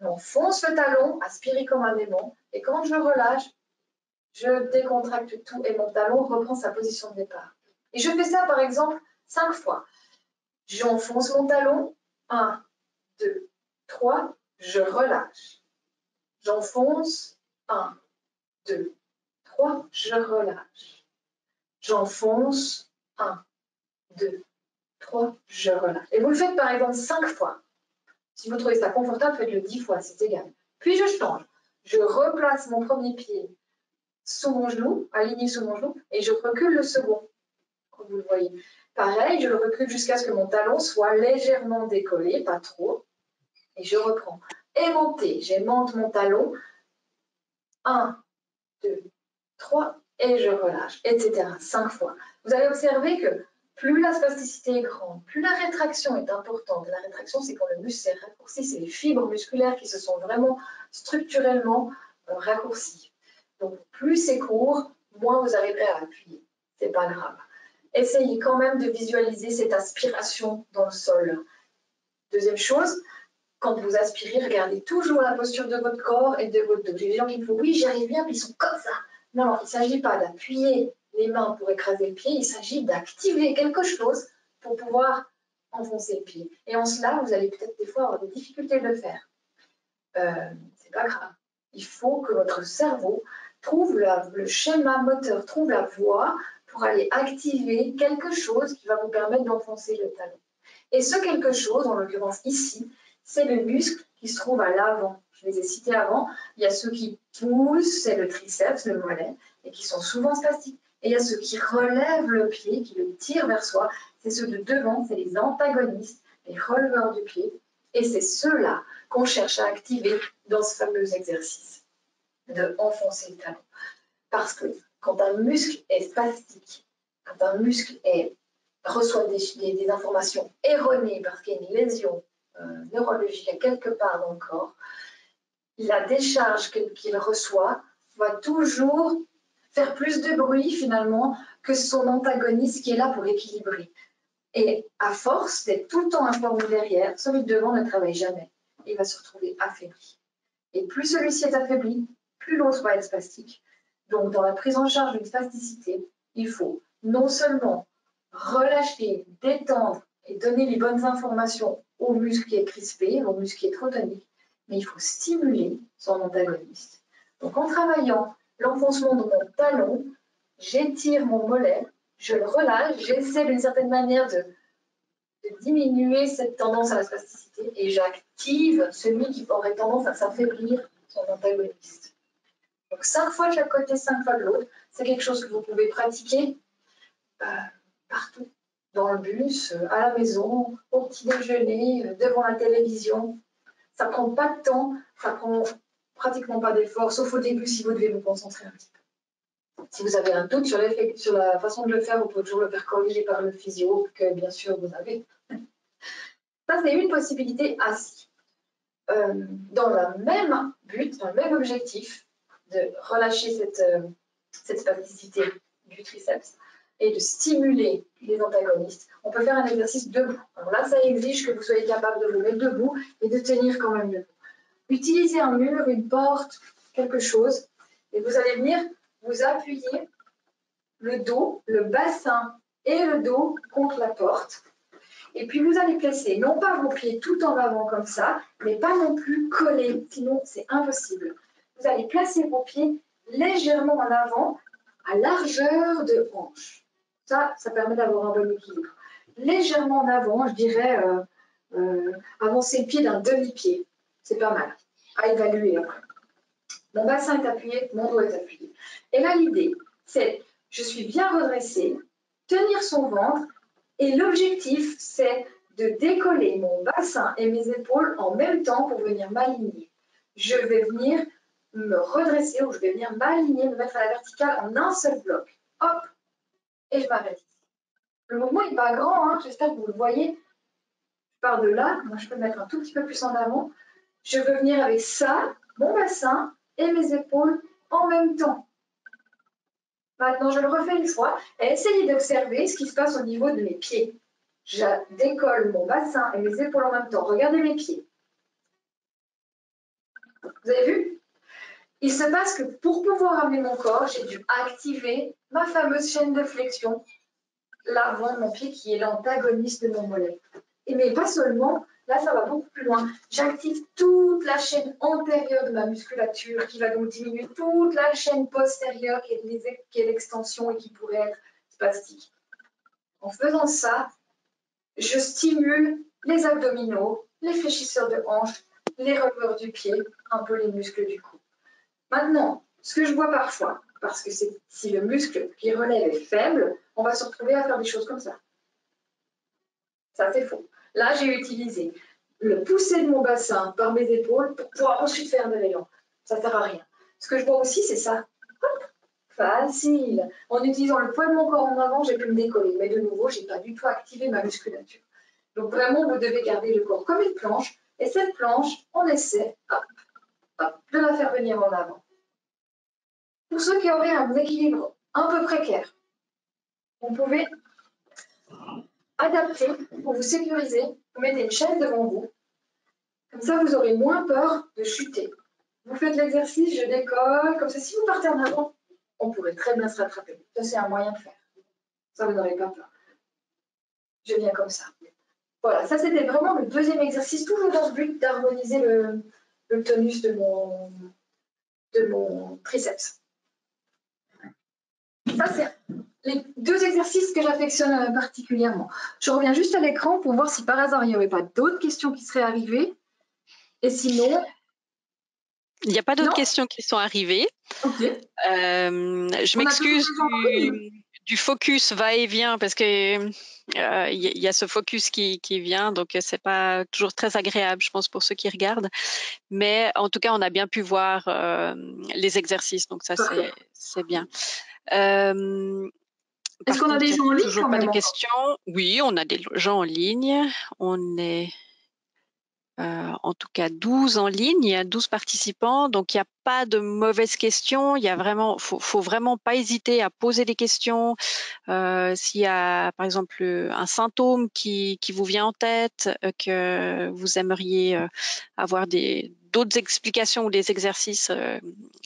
Speaker 2: enfonce le talon, aspiré comme un aimant, et quand je relâche, je décontracte tout et mon talon reprend sa position de départ. Et je fais ça, par exemple, 5 fois. J'enfonce mon talon, 1, 2, 3, je relâche. J'enfonce, 1, 2, 3, je relâche. J'enfonce, 1, 2, 3, je relâche. Et vous le faites par exemple 5 fois. Si vous trouvez ça confortable, faites-le 10 fois, c'est égal. Puis je change. je replace mon premier pied sous mon genou, aligné sous mon genou, et je recule le second, comme vous le voyez. Pareil, je le recule jusqu'à ce que mon talon soit légèrement décollé, pas trop, et je reprends. Aimanté, j'aimante mon talon, 1, 2, 3, et je relâche, etc. 5 fois. Vous allez observer que plus la spasticité est grande, plus la rétraction est importante. La rétraction, c'est quand le muscle s'est raccourci, c'est les fibres musculaires qui se sont vraiment structurellement raccourcies. Donc, plus c'est court, moins vous arriverez à appuyer. C'est pas grave. Essayez quand même de visualiser cette aspiration dans le sol. Deuxième chose, quand vous aspirez, regardez toujours la posture de votre corps et de votre dos. J'ai des gens qui me font oui, j'y arrive bien, puis ils sont comme ça. Non, non, il ne s'agit pas d'appuyer les mains pour écraser le pied, il s'agit d'activer quelque chose pour pouvoir enfoncer le pied. Et en cela, vous allez peut-être des fois avoir des difficultés de le faire. C'est pas grave. Il faut que votre cerveau trouve le schéma moteur, trouve la voie pour aller activer quelque chose qui va vous permettre d'enfoncer le talon. Et ce quelque chose, en l'occurrence ici, c'est le muscle qui se trouve à l'avant. Je les ai cités avant. Il y a ceux qui poussent, c'est le triceps, le mollet, et qui sont souvent spastiques. Et il y a ceux qui relèvent le pied, qui le tirent vers soi. C'est ceux de devant, c'est les antagonistes, les releveurs du pied. Et c'est ceux-là qu'on cherche à activer dans ce fameux exercice de enfoncer le talon. Parce que quand un muscle est spastique, quand un muscle reçoit des informations erronées parce qu'il y a une lésion neurologique à quelque part dans le corps, la décharge qu'il reçoit va toujours faire plus de bruit finalement que son antagoniste qui est là pour équilibrer. Et à force d'être tout le temps informé derrière, celui de devant ne travaille jamais. Il va se retrouver affaibli. Et plus celui-ci est affaibli, plus l'autre va être spastique. Donc dans la prise en charge d'une spasticité, il faut non seulement relâcher, détendre et donner les bonnes informations au muscle qui est crispé, au muscle qui est trop tonique, mais il faut stimuler son antagoniste. Donc en travaillant l'enfoncement de mon talon, j'étire mon mollet, je le relâche, j'essaie d'une certaine manière de diminuer cette tendance à la spasticité et j'active celui qui aurait tendance à s'affaiblir, son antagoniste. Donc 5 fois de chaque côté, 5 fois de l'autre, c'est quelque chose que vous pouvez pratiquer partout, dans le bus, à la maison, au petit déjeuner, devant la télévision. Ça ne prend pas de temps, ça ne prend pratiquement pas d'effort, sauf au début si vous devez vous concentrer un petit peu. Si vous avez un doute sur la façon de le faire, vous pouvez toujours le faire corriger par le physio, que bien sûr vous avez. Ça, c'est une possibilité assis. Dans le même but, dans le même objectif, de relâcher cette spasticité du triceps et de stimuler les antagonistes, on peut faire un exercice debout. Alors là, ça exige que vous soyez capable de vous mettre debout et de tenir quand même debout. Utilisez un mur, une porte, quelque chose, et vous allez venir vous appuyer le dos, le bassin et le dos contre la porte. Et puis vous allez placer non pas vos pieds tout en avant comme ça, mais pas non plus collés, sinon c'est impossible. Vous allez placer vos pieds légèrement en avant, à largeur de hanche. Ça permet d'avoir un bon équilibre. Légèrement en avant, je dirais avancer le pied d'un demi-pied. C'est pas mal. À évaluer après. Mon bassin est appuyé, mon dos est appuyé. Et là, l'idée, c'est je suis bien redressée, tenir son ventre, et l'objectif, c'est de décoller mon bassin et mes épaules en même temps pour venir m'aligner. Je vais venir me redresser ou je vais venir m'aligner, me mettre à la verticale en un seul bloc. Hop, et je m'arrête ici. Le mouvement n'est pas grand, hein, j'espère que vous le voyez. Je pars de là, moi je peux me mettre un tout petit peu plus en avant. Je veux venir avec ça, mon bassin et mes épaules en même temps. Maintenant, je le refais une fois et essayez d'observer ce qui se passe au niveau de mes pieds. Je décolle mon bassin et mes épaules en même temps. Regardez mes pieds. Vous avez vu? Il se passe que pour pouvoir amener mon corps, j'ai dû activer ma fameuse chaîne de flexion, l'avant de mon pied qui est l'antagoniste de mon mollet. Mais pas seulement, là ça va beaucoup plus loin. J'active toute la chaîne antérieure de ma musculature qui va donc diminuer toute la chaîne postérieure qui est l'extension et qui pourrait être spastique. En faisant ça, je stimule les abdominaux, les fléchisseurs de hanches, les releveurs du pied, un peu les muscles du cou. Maintenant, ce que je vois parfois, parce que si le muscle qui relève est faible, on va se retrouver à faire des choses comme ça. Ça, c'est faux. Là, j'ai utilisé le pousser de mon bassin par mes épaules pour pouvoir ensuite faire de l'élan. Ça ne sert à rien. Ce que je vois aussi, c'est ça. Hop, facile. En utilisant le poids de mon corps en avant, j'ai pu me décoller. Mais de nouveau, je n'ai pas du tout activé ma musculature. Donc vraiment, vous devez garder le corps comme une planche. Et cette planche, on essaie hop, hop, de la faire venir en avant. Pour ceux qui auraient un équilibre un peu précaire, vous pouvez adapter pour vous sécuriser. Vous mettez une chaise devant vous. Comme ça, vous aurez moins peur de chuter. Vous faites l'exercice, je décolle. Comme ça, si vous partez en avant, on pourrait très bien se rattraper. Ça, c'est un moyen de faire. Ça, vous n'aurez pas peur. Je viens comme ça. Voilà, ça, c'était vraiment le deuxième exercice, toujours dans ce but d'harmoniser le tonus de mon triceps. Ça, c'est les deux exercices que j'affectionne particulièrement. Je reviens juste à l'écran pour voir si par hasard, il n'y aurait pas d'autres questions qui seraient arrivées. Et sinon...
Speaker 1: Il n'y a pas d'autres questions qui sont arrivées.
Speaker 2: Ok.
Speaker 1: Je m'excuse du focus va-et-vient parce que il y a ce focus qui vient, donc c'est pas toujours très agréable, je pense, pour ceux qui regardent. Mais en tout cas, on a bien pu voir les exercices, donc ça c'est bien.
Speaker 2: Est-ce qu'on a des gens en ligne
Speaker 1: toujours
Speaker 2: quand
Speaker 1: pas
Speaker 2: même
Speaker 1: de questions? Oui, on a des gens en ligne. On est en tout cas 12 en ligne, il y a 12 participants, donc il n'y a pas de mauvaises questions. Il y a vraiment, faut vraiment pas hésiter à poser des questions. S'il y a par exemple un symptôme qui vous vient en tête, que vous aimeriez avoir d'autres explications ou des exercices,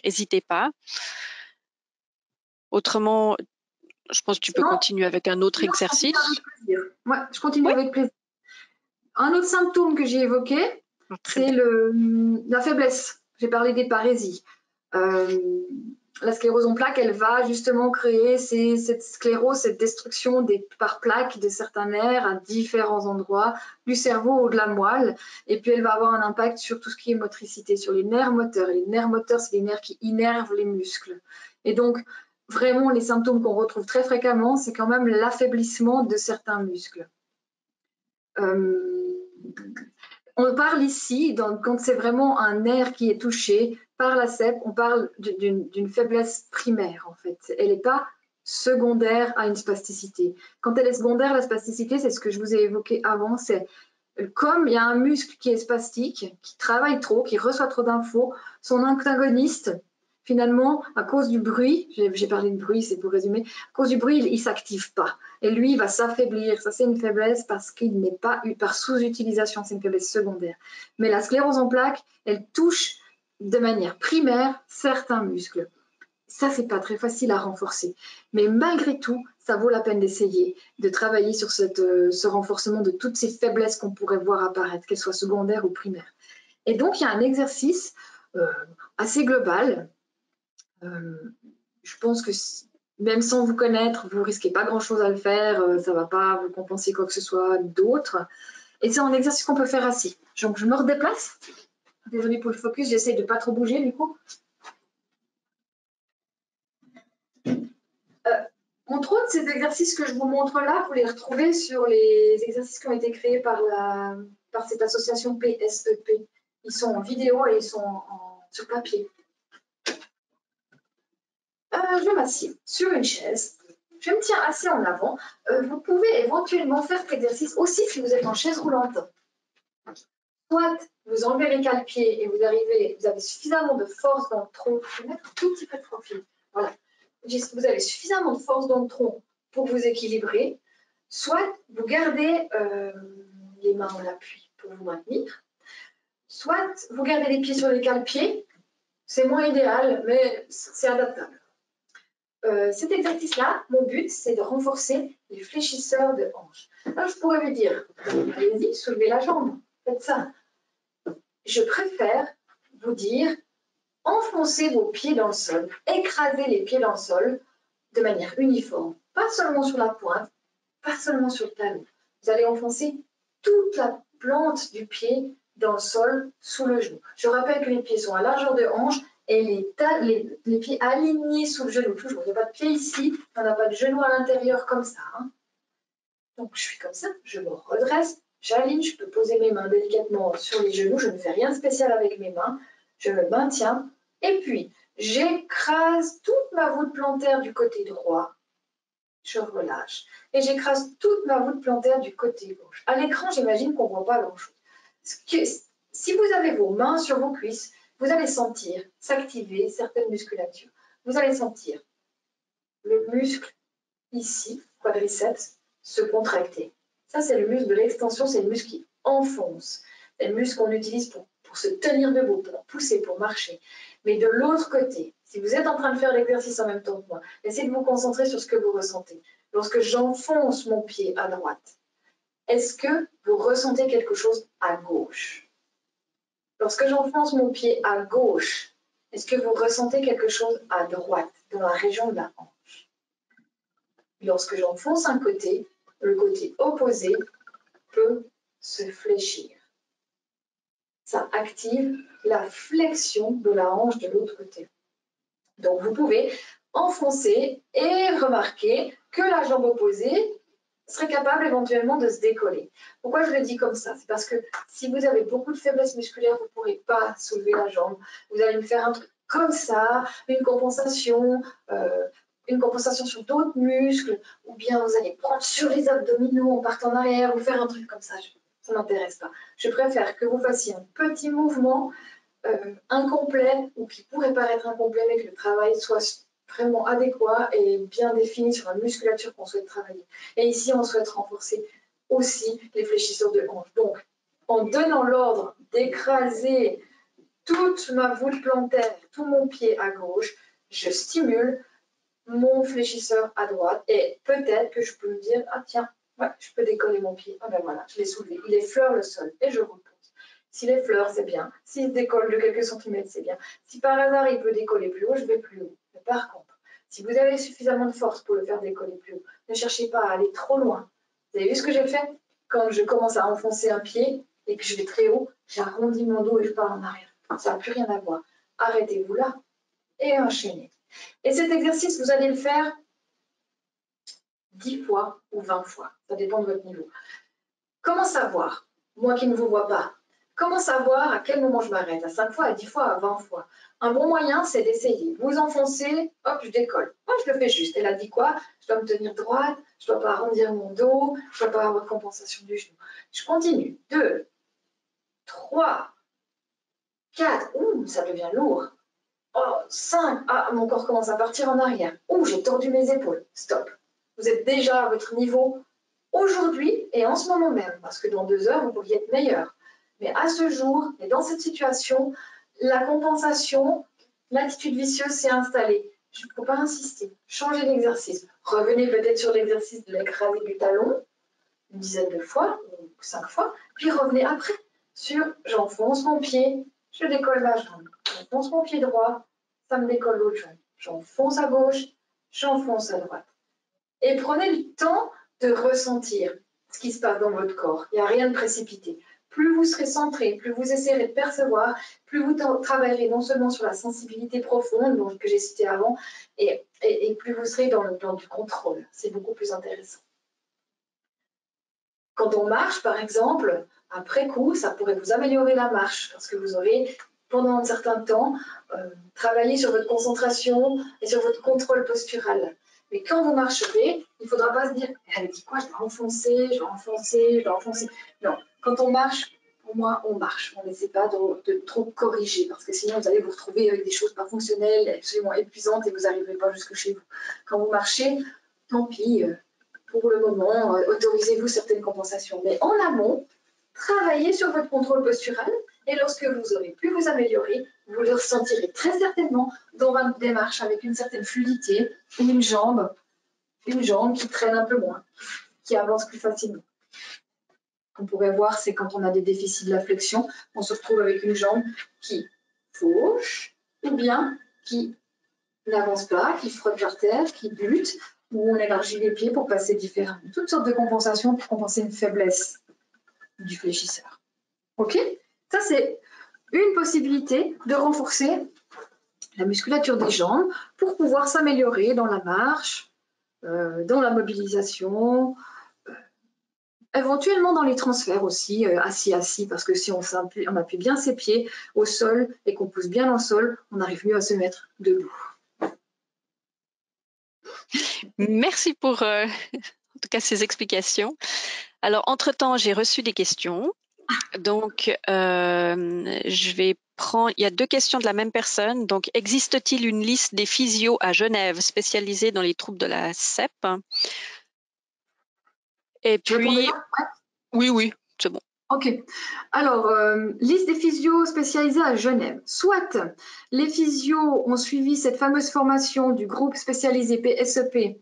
Speaker 1: n'hésitez pas. Autrement, je pense que tu peux continuer avec un autre exercice.
Speaker 2: Ouais, je continue avec plaisir. Un autre symptôme que j'ai évoqué, c'est la faiblesse. J'ai parlé des parésies. La sclérose en plaques, elle va justement créer cette sclérose, cette destruction par plaques de certains nerfs à différents endroits du cerveau ou de la moelle. Et puis, elle va avoir un impact sur tout ce qui est motricité, sur les nerfs moteurs. Et les nerfs moteurs, c'est les nerfs qui innervent les muscles. Et donc, vraiment, les symptômes qu'on retrouve très fréquemment, c'est quand même l'affaiblissement de certains muscles. On parle ici, quand c'est vraiment un nerf qui est touché par la CEP, on parle d'une faiblesse primaire en fait. Elle n'est pas secondaire à une spasticité. Quand elle est secondaire, la spasticité, c'est ce que je vous ai évoqué avant, c'est comme il y a un muscle qui est spastique, qui travaille trop, qui reçoit trop d'infos, son antagoniste, finalement, à cause du bruit, j'ai parlé de bruit, c'est pour résumer, à cause du bruit, il ne s'active pas. Et lui, il va s'affaiblir. Ça, c'est une faiblesse parce qu'il n'est pas eu par sous-utilisation, c'est une faiblesse secondaire. Mais la sclérose en plaques, elle touche de manière primaire certains muscles. Ça, c'est pas très facile à renforcer. Mais malgré tout, ça vaut la peine d'essayer de travailler sur ce renforcement de toutes ces faiblesses qu'on pourrait voir apparaître, qu'elles soient secondaires ou primaires. Et donc, il y a un exercice assez global. Je pense que même sans vous connaître, vous risquez pas grand-chose à le faire. Ça va pas vous compenser quoi que ce soit d'autre. Et c'est un exercice qu'on peut faire assis. Donc, je me redéplace. Désolée pour le focus, j'essaie de pas trop bouger du coup. Entre autres, ces exercices que je vous montre là, vous les retrouvez sur les exercices qui ont été créés par cette association PSEP. Ils sont en vidéo et ils sont sur papier. Je m'assieds sur une chaise. Je me tiens assez en avant. Vous pouvez éventuellement faire cet exercice aussi si vous êtes en chaise roulante. Soit vous enlevez les cale-pieds et vous avez suffisamment de force dans le tronc. Je vais mettre un tout petit peu de profil. Voilà. Vous avez suffisamment de force dans le tronc pour vous équilibrer. Soit vous gardez les mains en appui pour vous maintenir. Soit vous gardez les pieds sur les cale-pieds. C'est moins idéal, mais c'est adaptable. Cet exercice-là, mon but, c'est de renforcer les fléchisseurs de hanches. Alors, je pourrais vous dire, allez-y, soulevez la jambe, faites ça. Je préfère vous dire, enfoncez vos pieds dans le sol, écrasez les pieds dans le sol de manière uniforme, pas seulement sur la pointe, pas seulement sur le talon. Vous allez enfoncer toute la plante du pied dans le sol, sous le genou. Je rappelle que les pieds sont à largeur de hanche et les pieds alignés sous le genou. Toujours, il n'y a pas de pied ici, on n'a pas de genou à l'intérieur comme ça. Hein. Donc, je suis comme ça, je me redresse, j'aligne, je peux poser mes mains délicatement sur les genoux, je ne fais rien de spécial avec mes mains, je me maintiens, et puis j'écrase toute ma voûte plantaire du côté droit, je relâche, et j'écrase toute ma voûte plantaire du côté gauche. À l'écran, j'imagine qu'on ne voit pas grand-chose. Si vous avez vos mains sur vos cuisses, vous allez sentir s'activer certaines musculatures. Vous allez sentir le muscle ici, quadriceps, se contracter. Ça, c'est le muscle de l'extension, c'est le muscle qui enfonce. C'est le muscle qu'on utilise pour se tenir debout, pour pousser, pour marcher. Mais de l'autre côté, si vous êtes en train de faire l'exercice en même temps que moi, essayez de vous concentrer sur ce que vous ressentez. Lorsque j'enfonce mon pied à droite, est-ce que vous ressentez quelque chose à gauche? Lorsque j'enfonce mon pied à gauche, est-ce que vous ressentez quelque chose à droite, dans la région de la hanche? Lorsque j'enfonce un côté, le côté opposé peut se fléchir. Ça active la flexion de la hanche de l'autre côté. Donc vous pouvez enfoncer et remarquer que la jambe opposée serait capable éventuellement de se décoller. Pourquoi je le dis comme ça? C'est parce que si vous avez beaucoup de faiblesse musculaire, vous ne pourrez pas soulever la jambe. Vous allez me faire un truc comme ça, une compensation sur d'autres muscles, ou bien vous allez prendre sur les abdominaux en partant en arrière, ou faire un truc comme ça. Ça ne m'intéresse pas. Je préfère que vous fassiez un petit mouvement incomplet, ou qui pourrait paraître incomplet, mais que le travail soit vraiment adéquat et bien défini sur la musculature qu'on souhaite travailler. Et ici, on souhaite renforcer aussi les fléchisseurs de hanche. Donc, en donnant l'ordre d'écraser toute ma voûte plantaire, tout mon pied à gauche, je stimule mon fléchisseur à droite et peut-être que je peux me dire, ah tiens, ouais, je peux décoller mon pied. Ah ben voilà, je l'ai soulevé, il effleure le sol et je repose. S'il effleure, c'est bien. S'il décolle de quelques centimètres, c'est bien. Si par hasard il peut décoller plus haut, je vais plus haut. Mais par contre, si vous avez suffisamment de force pour le faire décoller plus haut, ne cherchez pas à aller trop loin. Vous avez vu ce que j'ai fait? Quand je commence à enfoncer un pied et que je vais très haut, j'arrondis mon dos et je pars en arrière. Ça n'a plus rien à voir. Arrêtez-vous là et enchaînez. Et cet exercice, vous allez le faire 10 fois ou 20 fois. Ça dépend de votre niveau. Comment savoir, moi qui ne vous vois pas, comment savoir à quel moment je m'arrête? À 5 fois, à 10 fois, à 20 fois? Un bon moyen, c'est d'essayer. Vous enfoncez, hop, je décolle. Moi, je le fais juste. Elle a dit quoi? Je dois me tenir droite, je ne dois pas arrondir mon dos, je ne dois pas avoir de compensation du genou. Je continue. 2, 3, 4. Ouh, ça devient lourd. Oh, 5. Ah, mon corps commence à partir en arrière. Ouh, j'ai tordu mes épaules. Stop. Vous êtes déjà à votre niveau aujourd'hui et en ce moment même, parce que dans 2 heures, vous pourriez être meilleur. Mais à ce jour, et dans cette situation, la compensation, l'attitude vicieuse s'est installée. Il ne faut pas insister. Changez d'exercice. Revenez peut-être sur l'exercice de l'écrasé du talon, une dizaine de fois, ou 5 fois, puis revenez après sur j'enfonce mon pied, je décolle ma jambe. J'enfonce mon pied droit, ça me décolle l'autre jambe. J'enfonce à gauche, j'enfonce à droite. Et prenez le temps de ressentir ce qui se passe dans votre corps. Il n'y a rien de précipité. Plus vous serez centré, plus vous essaierez de percevoir, plus vous travaillerez non seulement sur la sensibilité profonde que j'ai citée avant, et plus vous serez dans du contrôle. C'est beaucoup plus intéressant. Quand on marche, par exemple, après coup, ça pourrait vous améliorer la marche, parce que vous aurez, pendant un certain temps, travaillé sur votre concentration et sur votre contrôle postural. Mais quand vous marcherez, il ne faudra pas se dire « Elle dit quoi? Je dois enfoncer, je dois enfoncer, je dois enfoncer. » Non, quand on marche, pour moi, on marche. On n'essaie pas de trop corriger, parce que sinon, vous allez vous retrouver avec des choses pas fonctionnelles, absolument épuisantes, et vous n'arriverez pas jusque chez vous. Quand vous marchez, tant pis, pour le moment, autorisez-vous certaines compensations. Mais en amont, travaillez sur votre contrôle postural, et lorsque vous aurez pu vous améliorer, vous le ressentirez très certainement dans votre démarche avec une certaine fluidité, une jambe qui traîne un peu moins, qui avance plus facilement. Qu'on pourrait voir, c'est quand on a des déficits de la flexion, on se retrouve avec une jambe qui fauche, ou bien qui n'avance pas, qui frotte par terre, qui bute, ou on élargit les pieds pour passer différemment. Toutes sortes de compensations pour compenser une faiblesse du fléchisseur. Ok? Ça, c'est une possibilité de renforcer la musculature des jambes pour pouvoir s'améliorer dans la marche, dans la mobilisation, éventuellement dans les transferts aussi, assis, parce que si on appuie bien ses pieds au sol et qu'on pousse bien dans le sol, on arrive mieux à se mettre debout.
Speaker 1: Merci pour en tout cas ces explications. Alors, entre-temps, j'ai reçu des questions. Donc, je vais prendre. Il y a 2 questions de la même personne. Donc, existe-t-il une liste des physios à Genève spécialisés dans les troubles de la CEP? Et puis, oui, c'est bon.
Speaker 2: Ok. Alors, liste des physios spécialisés à Genève. Soit les physios ont suivi cette fameuse formation du groupe spécialisé PSEP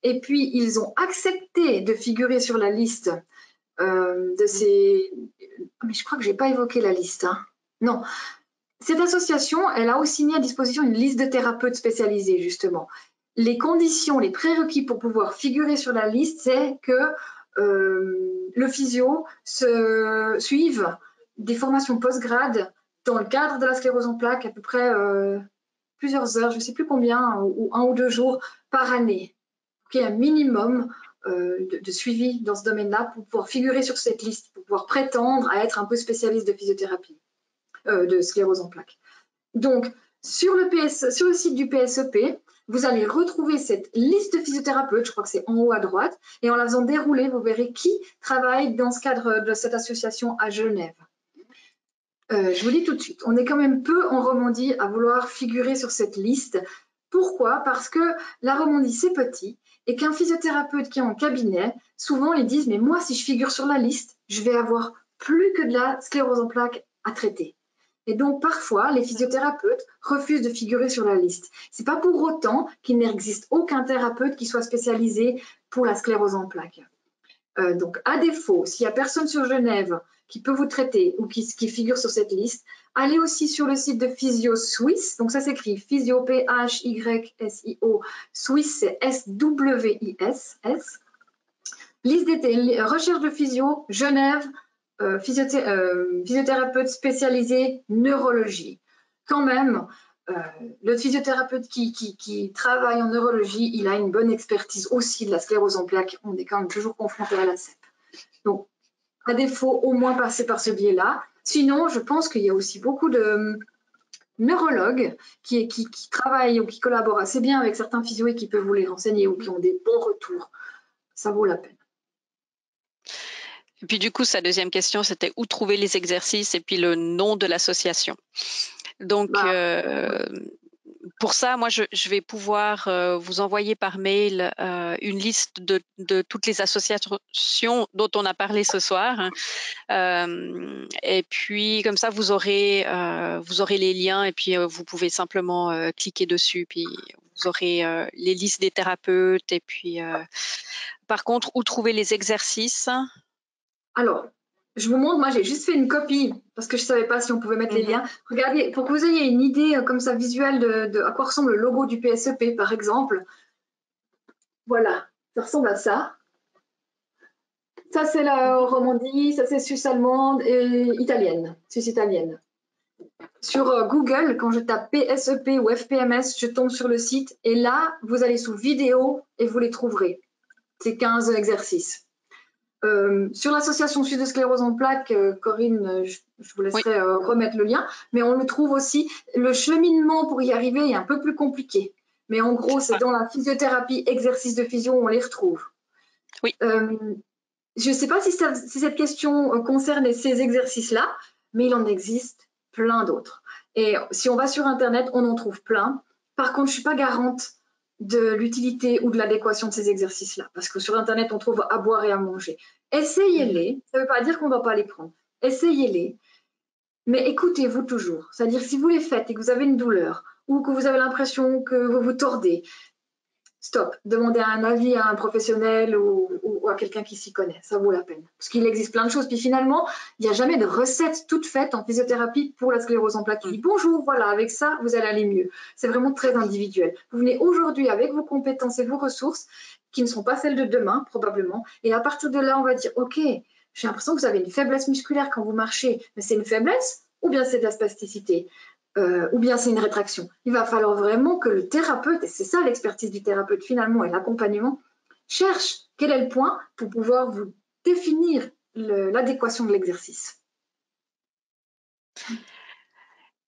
Speaker 2: et puis ils ont accepté de figurer sur la liste de ces... Mais je crois que je n'ai pas évoqué la liste. Hein. Non. Cette association, elle a aussi mis à disposition une liste de thérapeutes spécialisés, justement. Les conditions, les prérequis pour pouvoir figurer sur la liste, c'est que le physio suive des formations post-grade dans le cadre de la sclérose en plaques, à peu près plusieurs heures, je ne sais plus combien, ou 1 ou 2 jours par année. Donc, il y a un minimum de suivi dans ce domaine-là pour pouvoir figurer sur cette liste, pour pouvoir prétendre à être un peu spécialiste de physiothérapie, de sclérose en plaques. Donc, sur le site du PSEP, vous allez retrouver cette liste de physiothérapeutes, je crois que c'est en haut à droite, et en la faisant dérouler, vous verrez qui travaille dans ce cadre de cette association à Genève. Je vous dis tout de suite, on est quand même peu en Romandie à vouloir figurer sur cette liste. Pourquoi? Parce que la Romandie, c'est petit, et qu'un physiothérapeute qui est en cabinet, souvent ils disent, mais moi, si je figure sur la liste, je vais avoir plus que de la sclérose en plaques à traiter. Et donc, parfois, les physiothérapeutes refusent de figurer sur la liste. Ce n'est pas pour autant qu'il n'existe aucun thérapeute qui soit spécialisé pour la sclérose en plaques. Donc, à défaut, s'il n'y a personne sur Genève qui peut vous traiter ou qui figure sur cette liste, allez aussi sur le site de Physio Suisse. Donc, ça s'écrit Physio, P-H-Y-S-I-O. Suisse, c'est S-W-I-S. Liste des recherches de physio, Genève, physiothérapeute spécialisé neurologie. Quand même, le physiothérapeute qui travaille en neurologie, il a une bonne expertise aussi de la sclérose en plaques. On est quand même toujours confronté à la CEP. Donc, à défaut, au moins passer par ce biais-là. Sinon, je pense qu'il y a aussi beaucoup de neurologues qui travaillent ou qui collaborent assez bien avec certains physios et qui peuvent vous les renseigner ou qui ont des bons retours. Ça vaut la peine.
Speaker 1: Et puis du coup, sa deuxième question, c'était où trouver les exercices et puis le nom de l'association. Donc, pour ça, moi, je vais pouvoir vous envoyer par mail une liste de toutes les associations dont on a parlé ce soir. Et puis, comme ça, vous aurez les liens et puis vous pouvez simplement cliquer dessus. Puis, vous aurez les listes des thérapeutes. Et puis, par contre, où trouver les exercices?
Speaker 2: Alors, je vous montre, moi j'ai juste fait une copie parce que je ne savais pas si on pouvait mettre les liens. Regardez, pour que vous ayez une idée comme ça visuelle de à quoi ressemble le logo du PSEP par exemple. Voilà, ça ressemble à ça. Ça c'est la Romandie, ça c'est Suisse allemande et italienne, Suisse italienne. Sur Google, quand je tape PSEP ou FPMS, je tombe sur le site et là, vous allez sous vidéo et vous les trouverez. C'est 15 exercices. Sur l'association suisse de sclérose en plaques, Corinne, je vous laisserai remettre le lien, mais on le trouve aussi. Le cheminement pour y arriver est un peu plus compliqué, mais en gros, c'est dans la physiothérapie, exercices de physio, on les retrouve.
Speaker 1: Oui.
Speaker 2: Je ne sais pas si cette question concerne ces exercices-là, mais il en existe plein d'autres. Et si on va sur Internet, on en trouve plein. Par contre, je ne suis pas garante de l'utilité ou de l'adéquation de ces exercices-là. Parce que sur Internet, on trouve à boire et à manger. Essayez-les. Ça ne veut pas dire qu'on ne doit pas les prendre. Essayez-les. Mais écoutez-vous toujours. C'est-à-dire si vous les faites et que vous avez une douleur ou que vous avez l'impression que vous vous tordez, stop. Demandez un avis à un professionnel ou à quelqu'un qui s'y connaît. Ça vaut la peine. Parce qu'il existe plein de choses. Puis finalement, il n'y a jamais de recette toute faite en physiothérapie pour la sclérose en plaques. Qui dit bonjour, voilà, avec ça, vous allez aller mieux. C'est vraiment très individuel. Vous venez aujourd'hui avec vos compétences et vos ressources qui ne sont pas celles de demain, probablement. Et à partir de là, on va dire, OK, j'ai l'impression que vous avez une faiblesse musculaire quand vous marchez. Mais c'est une faiblesse ou bien c'est de la spasticité? ou bien c'est une rétraction. Il va falloir vraiment que le thérapeute, et c'est ça l'expertise du thérapeute finalement et l'accompagnement, cherche quel est le point pour pouvoir vous définir l'adéquation de l'exercice.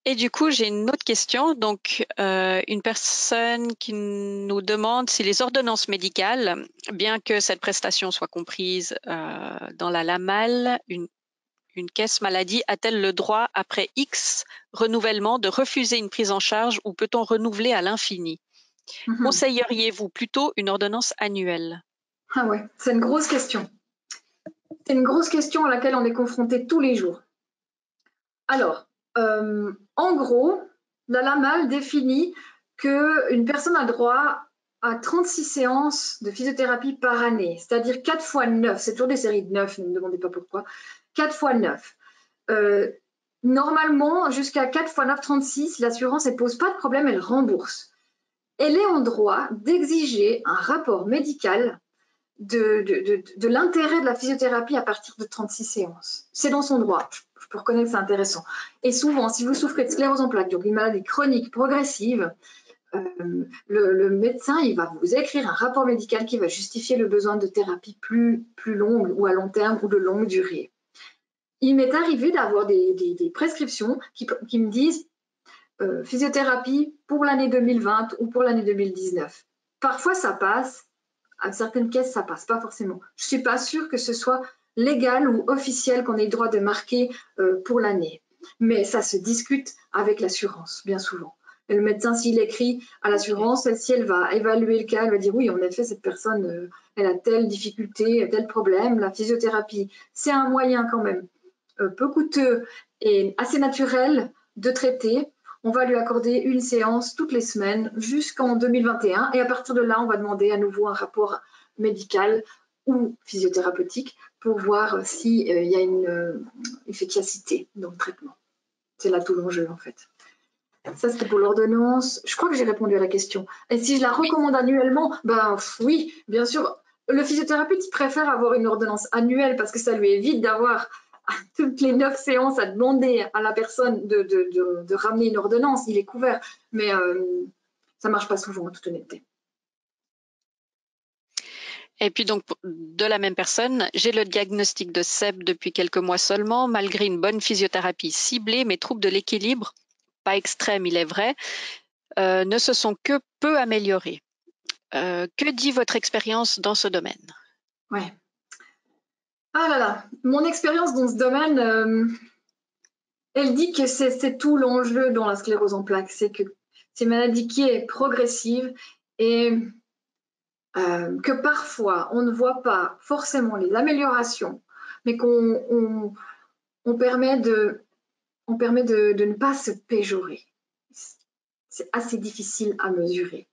Speaker 1: Et du coup, j'ai une autre question. Donc, une personne qui nous demande si les ordonnances médicales, bien que cette prestation soit comprise dans la LAMAL, une caisse maladie a-t-elle le droit, après X renouvellement, de refuser une prise en charge ou peut-on renouveler à l'infini? Conseilleriez-vous plutôt une ordonnance annuelle?
Speaker 2: Ah ouais, c'est une grosse question. C'est une grosse question à laquelle on est confronté tous les jours. Alors, en gros, la LAMAL définit qu'une personne a droit à 36 séances de physiothérapie par année, c'est-à-dire 4 fois 9, c'est toujours des séries de 9, ne me demandez pas pourquoi, 4 fois 9. Normalement, jusqu'à 4 fois 9, 36, l'assurance ne pose pas de problème, elle rembourse. Elle est en droit d'exiger un rapport médical de l'intérêt de la physiothérapie à partir de 36 séances. C'est dans son droit. Je peux reconnaître que c'est intéressant. Et souvent, si vous souffrez de sclérose en plaques, donc une maladie chronique progressive, le médecin il va vous écrire un rapport médical qui va justifier le besoin de thérapie plus longue ou à long terme ou de longue durée. Il m'est arrivé d'avoir des prescriptions qui me disent physiothérapie pour l'année 2020 ou pour l'année 2019. Parfois, ça passe. À certaines caisses, ça passe pas forcément. Je suis pas sûre que ce soit légal ou officiel qu'on ait le droit de marquer pour l'année. Mais ça se discute avec l'assurance, bien souvent. Et le médecin, s'il écrit à l'assurance, celle-ci, elle va évaluer le cas, elle va dire oui, en effet, cette personne, elle a telle difficulté, tel problème. La physiothérapie, c'est un moyen quand même peu coûteux et assez naturel de traiter. On va lui accorder une séance toutes les semaines jusqu'en 2021 et à partir de là, on va demander à nouveau un rapport médical ou physiothérapeutique pour voir s'il y a une efficacité dans le traitement. C'est là tout l'enjeu en fait. Ça, c'était pour l'ordonnance. Je crois que j'ai répondu à la question. Et si je la recommande annuellement, ben oui, bien sûr. Le physiothérapeute préfère avoir une ordonnance annuelle parce que ça lui évite d'avoir toutes les 9 séances à demander à la personne de ramener une ordonnance. Il est couvert. Mais ça ne marche pas souvent, en toute honnêteté.
Speaker 1: Et puis donc, de la même personne, j'ai le diagnostic de SEB depuis quelques mois seulement, malgré une bonne physiothérapie ciblée, mes troubles de l'équilibre, pas extrêmes il est vrai, ne se sont que peu améliorés. Que dit votre expérience dans ce domaine?
Speaker 2: Ouais. Ah là là, mon expérience dans ce domaine, elle dit que c'est tout l'enjeu dans la sclérose en plaques, c'est que c'est une maladie qui est progressive et que parfois on ne voit pas forcément les améliorations, mais qu'on permet de ne pas se péjorer. C'est assez difficile à mesurer.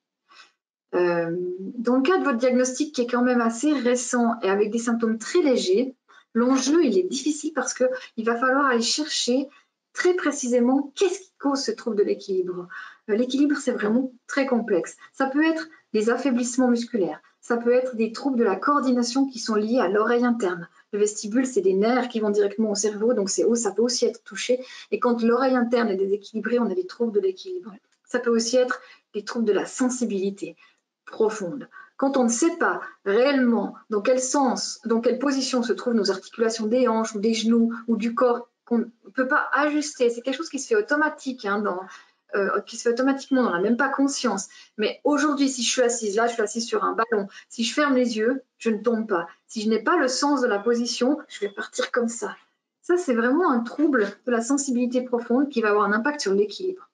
Speaker 2: Dans le cas de votre diagnostic qui est quand même assez récent et avec des symptômes très légers, l'enjeu il est difficile parce qu'il va falloir aller chercher très précisément qu'est-ce qui cause ce trouble de l'équilibre. L'équilibre, c'est vraiment très complexe. Ça peut être des affaiblissements musculaires, ça peut être des troubles de la coordination qui sont liés à l'oreille interne. Le vestibule, c'est des nerfs qui vont directement au cerveau, donc ça peut aussi être touché. Et quand l'oreille interne est déséquilibrée, on a des troubles de l'équilibre. Ça peut aussi être des troubles de la sensibilité profonde. Quand on ne sait pas réellement dans quel sens, dans quelle position se trouvent nos articulations des hanches ou des genoux ou du corps, qu'on ne peut pas ajuster, c'est quelque chose qui se fait automatique, qui se fait automatiquement, on n'en a même pas conscience. Mais aujourd'hui, si je suis assise, là je suis assise sur un ballon, si je ferme les yeux, je ne tombe pas. Si je n'ai pas le sens de la position, je vais partir comme ça. Ça, c'est vraiment un trouble de la sensibilité profonde qui va avoir un impact sur l'équilibre.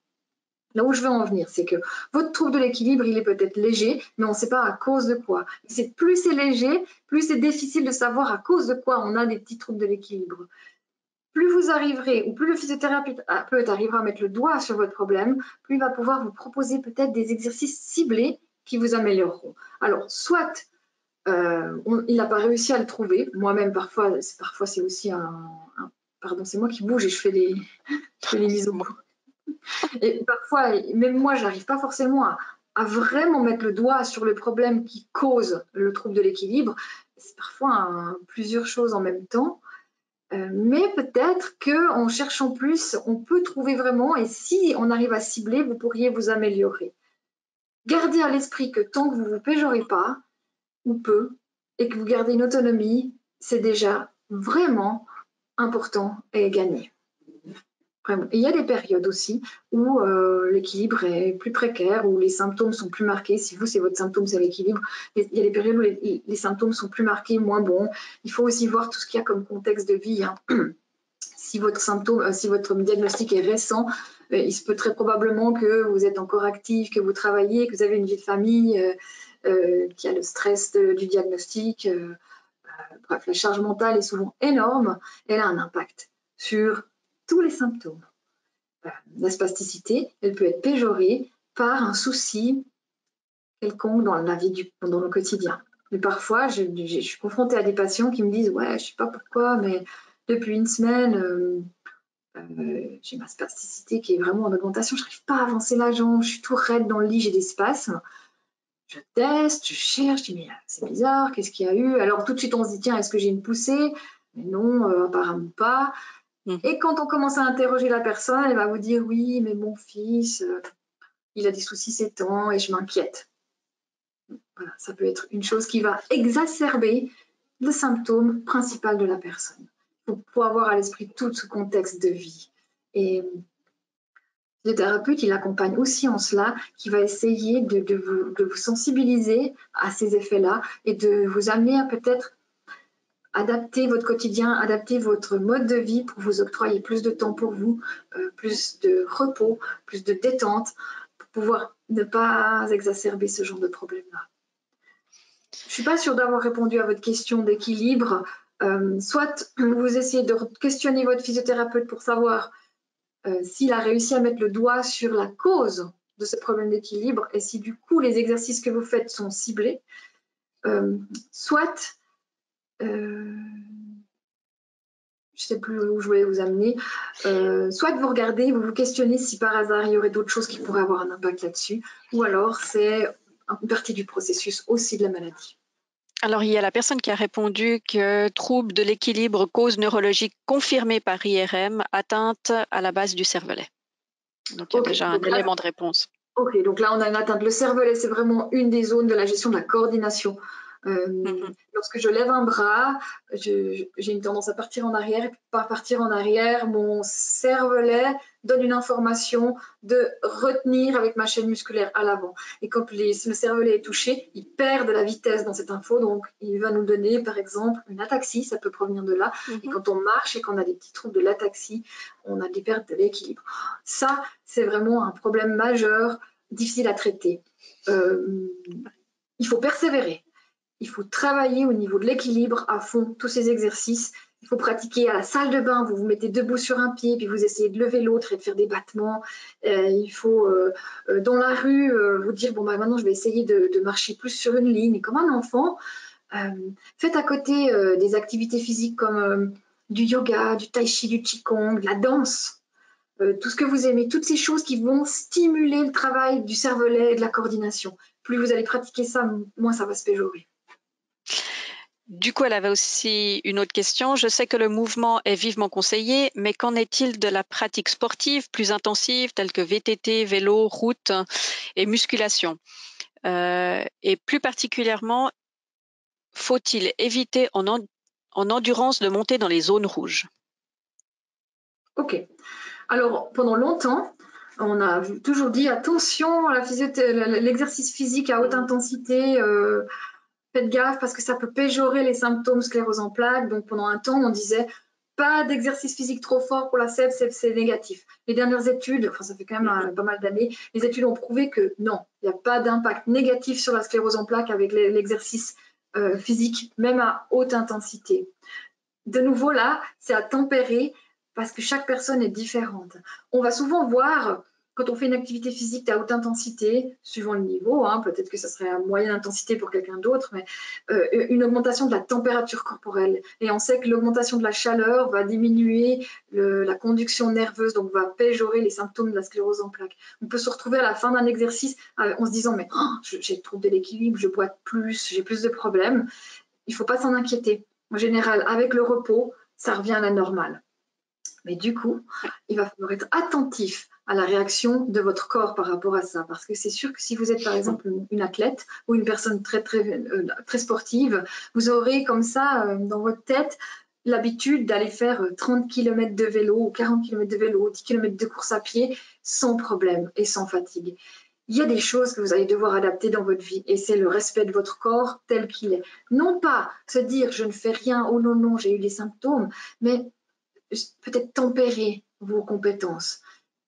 Speaker 2: Là où je veux en venir, c'est que votre trouble de l'équilibre, il est peut-être léger, mais on ne sait pas à cause de quoi. Plus c'est léger, plus c'est difficile de savoir à cause de quoi on a des petits troubles de l'équilibre. Plus vous arriverez, ou plus le physiothérapeute arrivera à mettre le doigt sur votre problème, plus il va pouvoir vous proposer peut-être des exercices ciblés qui vous amélioreront. Alors, soit il n'a pas réussi à le trouver, moi-même parfois c'est aussi pardon, c'est moi qui bouge et je fais les mises au point. Et parfois, même moi, je n'arrive pas forcément à vraiment mettre le doigt sur le problème qui cause le trouble de l'équilibre. C'est parfois plusieurs choses en même temps. Mais peut-être qu'en cherchant plus, on peut trouver vraiment, et si on arrive à cibler, vous pourriez vous améliorer. Gardez à l'esprit que tant que vous ne vous péjorez pas, ou peu, et que vous gardez une autonomie, c'est déjà vraiment important et gagné. Vraiment. Et il y a des périodes aussi où l'équilibre est plus précaire, où les symptômes sont plus marqués. Si vous, c'est votre symptôme, c'est l'équilibre. Il y a des périodes où les symptômes sont plus marqués, moins bons. Il faut aussi voir tout ce qu'il y a comme contexte de vie. Hein. Si votre diagnostic est récent, il se peut très probablement que vous êtes encore actif, que vous travaillez, que vous avez une vie de famille, qui a le stress du diagnostic. Bref, la charge mentale est souvent énorme. Elle a un impact sur tous les symptômes. La spasticité, elle peut être péjorée par un souci quelconque dans la vie dans le quotidien. Mais parfois, je suis confrontée à des patients qui me disent « Ouais, je ne sais pas pourquoi, mais depuis une semaine, j'ai ma spasticité qui est vraiment en augmentation. Je n'arrive pas à avancer la jambe, je suis tout raide dans le lit, j'ai des spasmes. » Je teste, je cherche, je dis « Mais c'est bizarre, qu'est-ce qu'il y a eu ?» Alors tout de suite, on se dit « Tiens, est-ce que j'ai une poussée ?» Mais non, apparemment pas. Et quand on commence à interroger la personne, elle va vous dire « Oui, mais mon fils, il a des soucis ces temps et je m'inquiète. » Voilà, ça peut être une chose qui va exacerber le symptôme principal de la personne. Il faut avoir à l'esprit tout ce contexte de vie. Et le thérapeute, il accompagne aussi en cela, qui va essayer de vous sensibiliser à ces effets-là et de vous amener à peut-être adapter votre quotidien, adapter votre mode de vie pour vous octroyer plus de temps pour vous, plus de repos, plus de détente, pour pouvoir ne pas exacerber ce genre de problème-là. Je ne suis pas sûre d'avoir répondu à votre question d'équilibre. Soit vous essayez de questionner votre physiothérapeute pour savoir s'il a réussi à mettre le doigt sur la cause de ce problème d'équilibre et si du coup les exercices que vous faites sont ciblés. Soit je ne sais plus où je voulais vous amener, soit vous regardez, vous vous questionnez si par hasard il y aurait d'autres choses qui pourraient avoir un impact là-dessus, ou alors c'est une partie du processus aussi de la maladie.
Speaker 1: Alors, il y a la personne qui a répondu que trouble de l'équilibre, cause neurologique confirmée par IRM, atteinte à la base du cervelet. Donc, il y a déjà un élément de réponse.
Speaker 2: Ok, donc là, on a une atteinte. Le cervelet, c'est vraiment une des zones de la gestion de la coordination. Lorsque je lève un bras, j'ai une tendance à partir en arrière. Et par partir en arrière, mon cervelet donne une information de retenir avec ma chaîne musculaire à l'avant. Et quand le cervelet est touché, il perd de la vitesse dans cette info. Donc, il va nous donner, par exemple, une ataxie. Ça peut provenir de là. Et quand on marche et qu'on a des petits troubles de l'ataxie, on a des pertes de l'équilibre. Ça, c'est vraiment un problème majeur, difficile à traiter. Il faut persévérer. Il faut travailler au niveau de l'équilibre à fond, tous ces exercices. Il faut pratiquer à la salle de bain, vous vous mettez debout sur un pied, puis vous essayez de lever l'autre et de faire des battements. Il faut, dans la rue, vous dire, bon, bah, maintenant, je vais essayer de marcher plus sur une ligne, comme un enfant. Faites à côté des activités physiques comme du yoga, du tai chi, du qigong, de la danse. Tout ce que vous aimez, toutes ces choses qui vont stimuler le travail du cervelet et de la coordination. Plus vous allez pratiquer ça, moins ça va se péjorer.
Speaker 1: Du coup, elle avait aussi une autre question. Je sais que le mouvement est vivement conseillé, mais qu'en est-il de la pratique sportive plus intensive, telle que VTT, vélo, route et musculation? Et plus particulièrement, faut-il éviter en endurance de monter dans les zones rouges? Ok.
Speaker 2: Alors, pendant longtemps, on a toujours dit attention à l'exercice physique à haute intensité. Faites gaffe parce que ça peut péjorer les symptômes sclérose en plaques. Donc, pendant un temps, on disait pas d'exercice physique trop fort pour la SEP, c'est négatif. Les dernières études, enfin ça fait quand même pas mal d'années, les études ont prouvé que non, il n'y a pas d'impact négatif sur la sclérose en plaques avec l'exercice physique, même à haute intensité. De nouveau là, c'est à tempérer parce que chaque personne est différente. On va souvent voir, quand on fait une activité physique à haute intensité, suivant le niveau, peut-être que ça serait à moyenne intensité pour quelqu'un d'autre, mais une augmentation de la température corporelle. Et on sait que l'augmentation de la chaleur va diminuer la conduction nerveuse, donc va péjorer les symptômes de la sclérose en plaques. On peut se retrouver à la fin d'un exercice en se disant « mais j'ai le trouble de l'équilibre, je boite plus, j'ai plus de problèmes ». Il ne faut pas s'en inquiéter. En général, avec le repos, ça revient à la normale. Mais du coup, il va falloir être attentif à la réaction de votre corps par rapport à ça. Parce que c'est sûr que si vous êtes par exemple une athlète ou une personne très sportive, vous aurez comme ça dans votre tête l'habitude d'aller faire 30 km de vélo ou 40 km de vélo, 10 km de course à pied sans problème et sans fatigue. Il y a des choses que vous allez devoir adapter dans votre vie et c'est le respect de votre corps tel qu'il est. Non pas se dire je ne fais rien, oh non, non, j'ai eu des symptômes, mais peut-être tempérer vos compétences.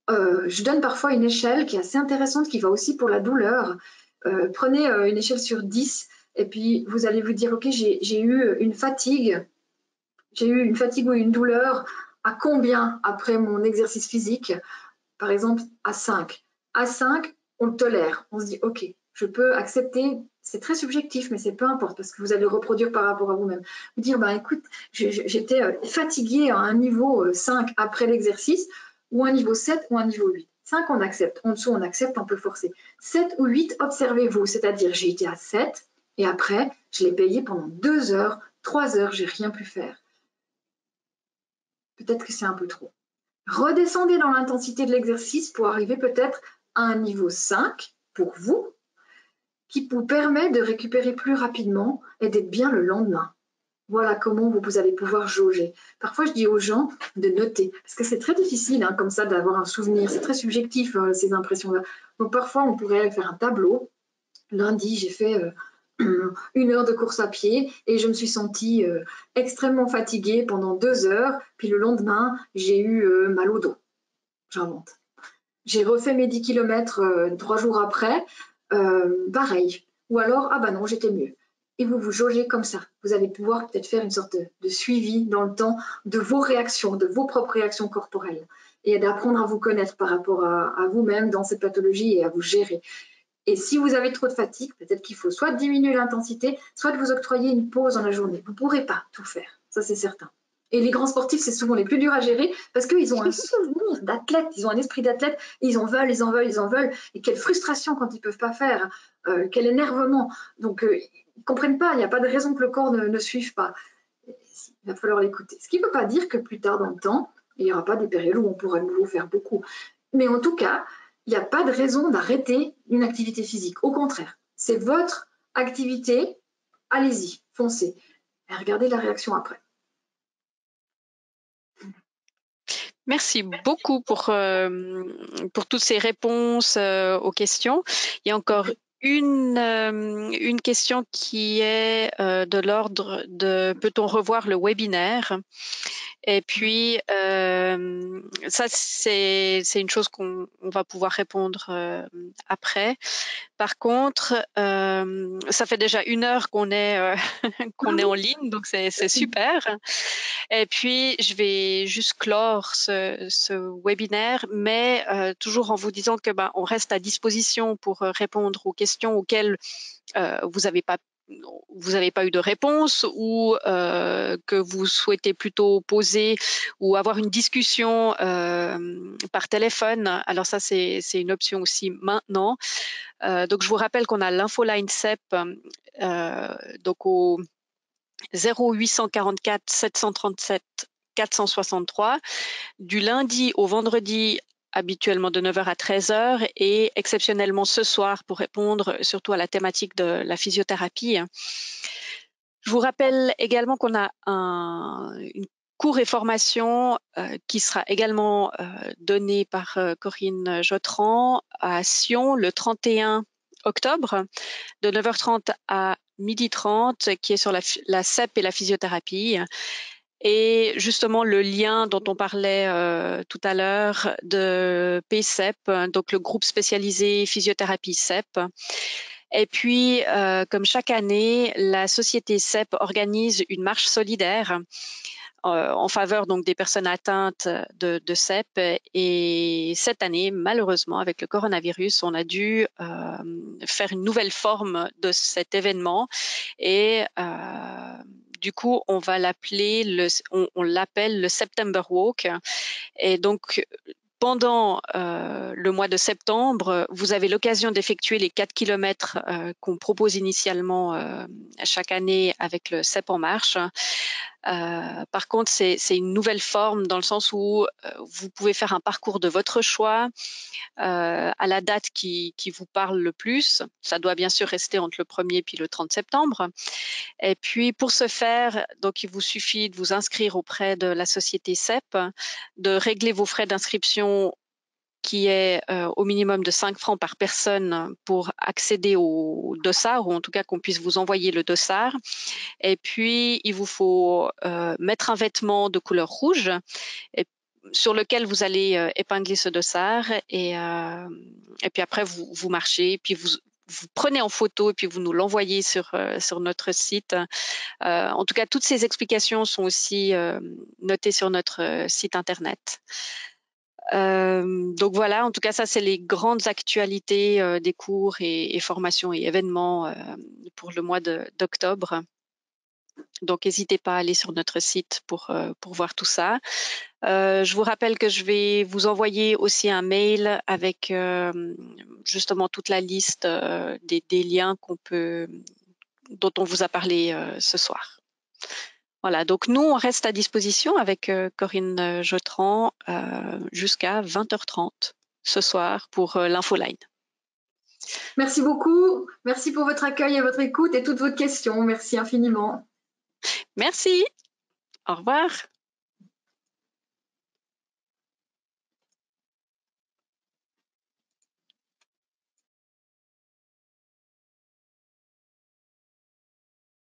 Speaker 2: Je donne parfois une échelle qui est assez intéressante, qui va aussi pour la douleur. Prenez une échelle sur 10 et puis vous allez vous dire, ok, j'ai eu une fatigue ou une douleur à combien après mon exercice physique? Par exemple, à 5. À 5, on le tolère. On se dit, ok, je peux accepter. C'est très subjectif, mais c'est peu importe parce que vous allez le reproduire par rapport à vous-même. Vous dire, bah, écoute, j'étais fatiguée à un niveau 5 après l'exercice, ou un niveau 7 ou un niveau 8. 5, on accepte. En dessous, on accepte, on peut forcer. 7 ou 8, observez-vous. C'est-à-dire, j'ai été à 7 et après, je l'ai payé pendant 2 heures, 3 heures, j'ai rien pu faire. Peut-être que c'est un peu trop. Redescendez dans l'intensité de l'exercice pour arriver peut-être à un niveau 5 pour vous, qui vous permet de récupérer plus rapidement et d'être bien le lendemain. Voilà comment vous allez pouvoir jauger. Parfois, je dis aux gens de noter, parce que c'est très difficile comme ça d'avoir un souvenir. C'est très subjectif, ces impressions-là. Donc parfois, on pourrait faire un tableau. Lundi, j'ai fait 1 heure de course à pied et je me suis sentie extrêmement fatiguée pendant 2 heures. Puis le lendemain, j'ai eu mal au dos. J'invente. J'ai refait mes 10 km 3 jours après, pareil. Ou alors, ah bah non, j'étais mieux. Et vous jaugez comme ça. Vous allez pouvoir peut-être faire une sorte de suivi dans le temps de vos réactions, de vos propres réactions corporelles. Et d'apprendre à vous connaître par rapport à vous-même dans cette pathologie et à vous gérer. Et si vous avez trop de fatigue, peut-être qu'il faut soit diminuer l'intensité, soit de vous octroyer une pause dans la journée. Vous ne pourrez pas tout faire, ça c'est certain. Et les grands sportifs, c'est souvent les plus durs à gérer parce qu'ils ont un souvenir d'athlète, ils ont un esprit d'athlète, ils en veulent, ils en veulent, ils en veulent. Et quelle frustration quand ils ne peuvent pas faire, quel énervement. Donc, ils ne comprennent pas, il n'y a pas de raison que le corps ne suive pas. Il va falloir l'écouter. Ce qui ne veut pas dire que plus tard dans le temps, il n'y aura pas des périodes où on pourra de nouveau faire beaucoup. Mais en tout cas, il n'y a pas de raison d'arrêter une activité physique. Au contraire, c'est votre activité, allez-y, foncez. Et regardez la réaction après.
Speaker 1: Merci beaucoup pour toutes ces réponses aux questions. Il y a encore une question qui est de l'ordre de peut-on revoir le webinaire? Et puis, ça, c'est une chose qu'on va pouvoir répondre après. Par contre, ça fait déjà 1 heure qu'on est, qu'on est en ligne, donc c'est super. Et puis, je vais juste clore ce webinaire, mais toujours en vous disant que on reste à disposition pour répondre aux questions auxquelles vous n'avez pas eu de réponse ou que vous souhaitez plutôt poser ou avoir une discussion par téléphone. Alors ça, c'est une option aussi maintenant. Donc, je vous rappelle qu'on a l'infoline CEP donc au 0844 737 463 du lundi au vendredi, habituellement de 9h à 13h et exceptionnellement ce soir pour répondre surtout à la thématique de la physiothérapie. Je vous rappelle également qu'on a une cours et formation qui sera également donnée par Corinne Jotran à Sion le 31 octobre de 9h30 à 12h30 qui est sur la CEP et la physiothérapie. Et justement, le lien dont on parlait tout à l'heure de PCEP, donc le groupe spécialisé physiothérapie CEP. Et puis, comme chaque année, la société CEP organise une marche solidaire en faveur donc des personnes atteintes de CEP. Et cette année, malheureusement, avec le coronavirus, on a dû faire une nouvelle forme de cet événement. Et du coup, on l'appelle le September Walk. Et donc, pendant le mois de septembre, vous avez l'occasion d'effectuer les 4 kilomètres qu'on propose initialement chaque année avec le CEP en marche. Par contre, c'est une nouvelle forme dans le sens où vous pouvez faire un parcours de votre choix à la date qui vous parle le plus. Ça doit bien sûr rester entre le 1er puis le 30 septembre. Et puis pour ce faire, donc il vous suffit de vous inscrire auprès de la société CEP, de régler vos frais d'inscription qui est au minimum de 5 francs par personne pour accéder au dossard, ou en tout cas qu'on puisse vous envoyer le dossard. Et puis, il vous faut mettre un vêtement de couleur rouge sur lequel vous allez épingler ce dossard. Et puis après, vous marchez, puis vous prenez en photo et puis vous nous l'envoyez sur notre site. En tout cas, toutes ces explications sont aussi notées sur notre site Internet. Donc voilà, en tout cas, ça, c'est les grandes actualités des cours et formations et événements pour le mois d'octobre. Donc, n'hésitez pas à aller sur notre site pour voir tout ça. Je vous rappelle que je vais vous envoyer aussi un mail avec justement toute la liste des liens dont on vous a parlé ce soir. Voilà, donc nous, on reste à disposition avec Corinne Jotran jusqu'à 20h30 ce soir pour l'infoline.
Speaker 2: Merci beaucoup. Merci pour votre accueil et votre écoute et toutes vos questions. Merci infiniment.
Speaker 1: Merci. Au revoir.